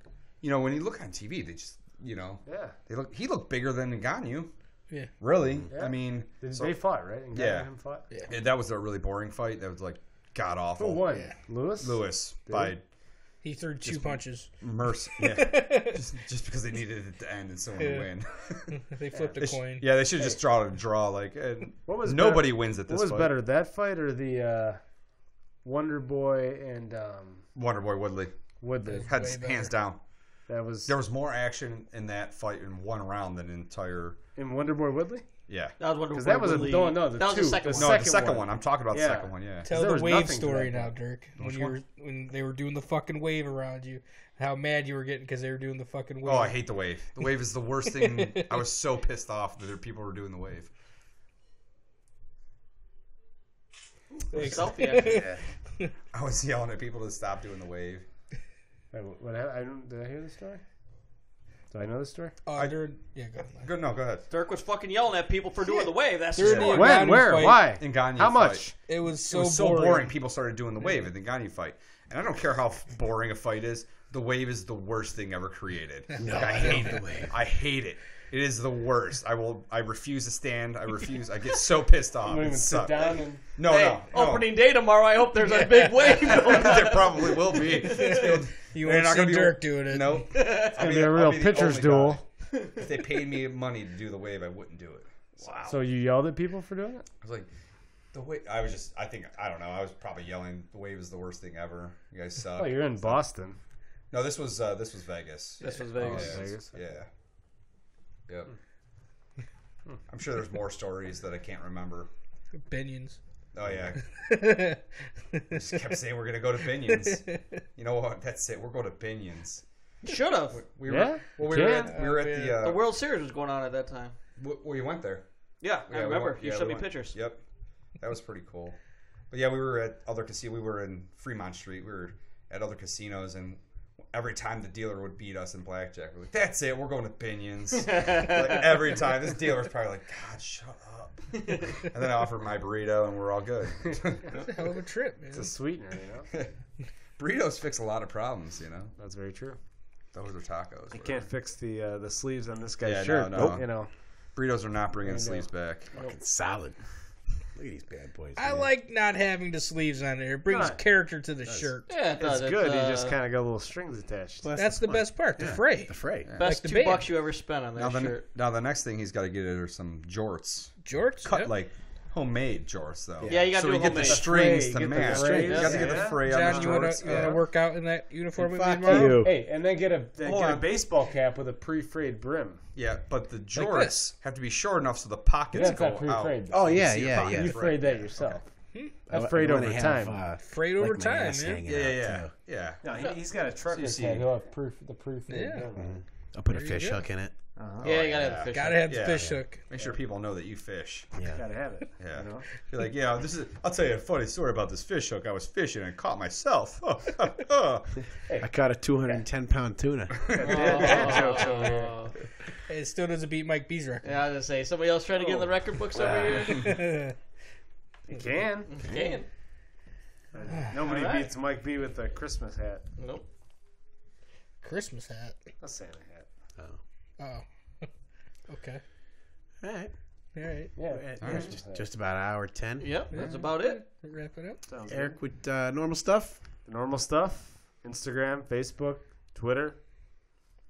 you know, when you look on TV, they just, you know, Yeah. he looked bigger than Ngannou. Yeah. Really? Yeah. I mean, They fought, right? And Yeah. him fought. Yeah. that was a really boring fight. That was like god awful. Who won? Yeah. Lewis. by He threw two punches. mercy. Yeah, just because they needed it to end and someone to win. They flipped a coin. Yeah, they should just draw a draw. Like What was nobody better? wins at this. What was fight. better, that fight or the Wonder Boy and Wonderboy Woodley Woodley? Way hands better. down. That was There was more action in that fight in one round than entire. in Wonder Boy Woodley. Yeah. That was Wonder Because Boy that was Woodley. the That was the second the one. No, the second one. I'm talking about the Yeah. second one. Yeah. Tell there the was wave nothing to story that now, fight. Dirk. Which one? When they were doing the fucking wave around you, how mad you were getting because they were doing the fucking wave. Oh, I hate the wave. The wave is the worst thing. I was so pissed off that there people were doing the wave. Selfie action. I was yelling at people to stop doing the wave. Wait, what? Did I hear the story? Do I know the story? Yeah, go ahead. Good. No, go ahead. Dirk was fucking yelling at people for doing the wave. That's the During the story. When? Ngannou Where? fight. Why? In Gagne How fight. much? It was It so was so boring. boring. People started doing the wave at the Gagne fight, and I don't care how boring a fight is. The wave is the worst thing ever created. No, I I hate love it. the wave. I hate it. It is the worst. I refuse to stand. I refuse. I get so pissed off. I'm gonna It even sit sucks. down and. No, Hey, no. opening day tomorrow. I hope there's a big wave going on. There probably will be. You They're won't not see gonna be- Dirk doing it. No. It's gonna be a real pitcher's duel. If they paid me money to do the wave, I wouldn't do it. Wow. So you yelled at people for doing it? I was like, the wave. I don't know. I was probably yelling. The wave is the worst thing ever. You guys suck. Oh, you're in Boston. No, this was Vegas. This was Yeah, Vegas. Vegas. Yeah. Yep. I'm sure there's more stories that I can't remember. Binions. Oh yeah. Just kept saying we're gonna go to Binions. You know what? That's it. We're going to Binions. Should have. We Yeah, Well, you we can. were at the. The World Series was going on at that time. Well, you went there. Yeah, I we remember. went- You yeah, showed we me went. pictures. Yep. That was pretty cool. But yeah, we were at other casinos. We were in Fremont Street. We were at other casinos, and every time the dealer would beat us in blackjack, we're like, "That's it. We're going to Binions." Like, every time, this dealer was probably like, "God, shut up." And then I offered my burrito, and we're all good. It's a hell of a trip, man. It's a sweetener, you know? Burritos fix a lot of problems, you know. That's very true. Those are tacos. I can't fix the sleeves on this guy's Yeah, shirt. no. You know. Burritos are not bringing I know. sleeves back. Fucking solid. Look at these bad boys. I man. like not having the sleeves on there. It brings Good. character to the shirt. Yeah, it does. It's good. You just kind of got little strings attached. Plus That's the fun. best part. The Yeah, fray. The fray. best like the band. $2 you ever spent on that shirt. Now the next thing he's got to get are some jorts. Jorts? Cut Yep. like homemade jorts though. Yeah, you got so to you do get the homemade. strings Fray, to get the match. fray, You got to get the yeah. fray on John, the you want jorts. to Yeah. work out in that uniform with me Fuck tomorrow? you. Hey, and then get a Hold on. baseball cap with a pre-frayed brim. Yeah, but the this. jorts have to be short enough so the pockets That's go not out. pre-frayed. Oh yeah, See your yeah, pocket. yeah. You frayed that yourself. I- I've frayed I over wanna time. have, Frayed like over my time, ass man. hanging Yeah, out, yeah, too. yeah. No, he's got a trucker's see- hat. He'll have the pre-frayed Yeah. brim. I'll put a There you fish go. hook in it. Yeah, you got to have the fish. Gotta have the Yeah. fish hook. Make sure people know that you fish. Yeah. Gotta have it. Yeah. You know? You're like, yeah, this is. I'll tell you a funny story about this fish hook. I was fishing and caught myself. I caught a 210-pound tuna. Dad jokes over here. Oh. It still doesn't beat Mike B's record. Yeah, I was going to say, somebody else trying to get in the record books over here? You can. You can. Nobody All right. beats Mike B with a Christmas hat. Nope. Christmas hat. A Santa hat. Oh. Okay. All right. All right. Yeah. Just about an hour 10. Yep, that's about it. Wrap it up. Sounds Eric with normal stuff. good. Normal stuff. Instagram, Facebook, Twitter.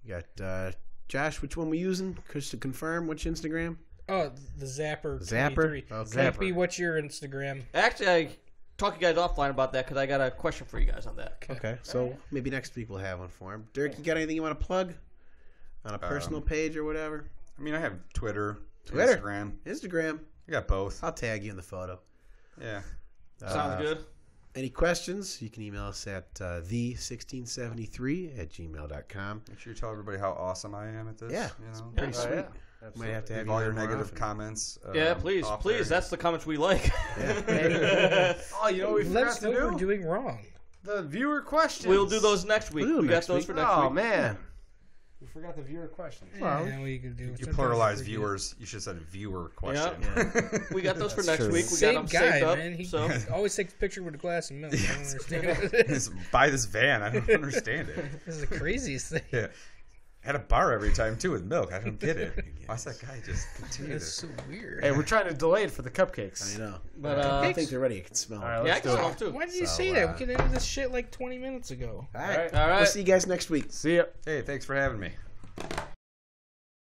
You got Josh. Which one we using? Just to confirm, which Instagram? Oh, the Zapper. Zapper? 23. Okay. Mike B, what's your Instagram? Actually, I talked to you guys offline about that because I got a question for you guys on that. Okay, so maybe next week we'll have one for him. Dirk, you got anything you want to plug on a personal page or whatever? I mean, I have Twitter, Twitter. Instagram. Instagram. I got both. I'll tag you in the photo. Yeah. Sounds good. Any questions? You can email us at the1673@gmail.com. Make sure you tell everybody how awesome I am at this. Yeah. You know, Pretty Oh, sweet. yeah. Might have to have leave you all your on more negative often. comments. Yeah, please, off please. there. That's the comments we like. Oh, you know what we Let forgot us to know what do? we're doing wrong. The viewer questions. We'll do those next week. We'll do We them got next those week. for next Oh week. man, we forgot the viewer questions. Yeah, what you can do. You Sometimes pluralized we forget. viewers. You should have said viewer question. We got those for That's next true. week. We Same got them guy, saved up. man. He So always takes a picture with a glass of milk. I don't understand what it is. Buy this van. I don't understand it. This is the craziest thing. Yeah. Had a bar every time too with milk. I don't get it. Why's that guy just continue It's this? so weird. Hey, we're trying to delay it for the cupcakes. I know. But I think they're ready. I can smell All right, them. yeah, I let's can do smell it. too. Why did you So, say that? We could end this shit like 20 minutes ago. All right. All right. We'll see you guys next week. See ya. Hey, thanks for having me.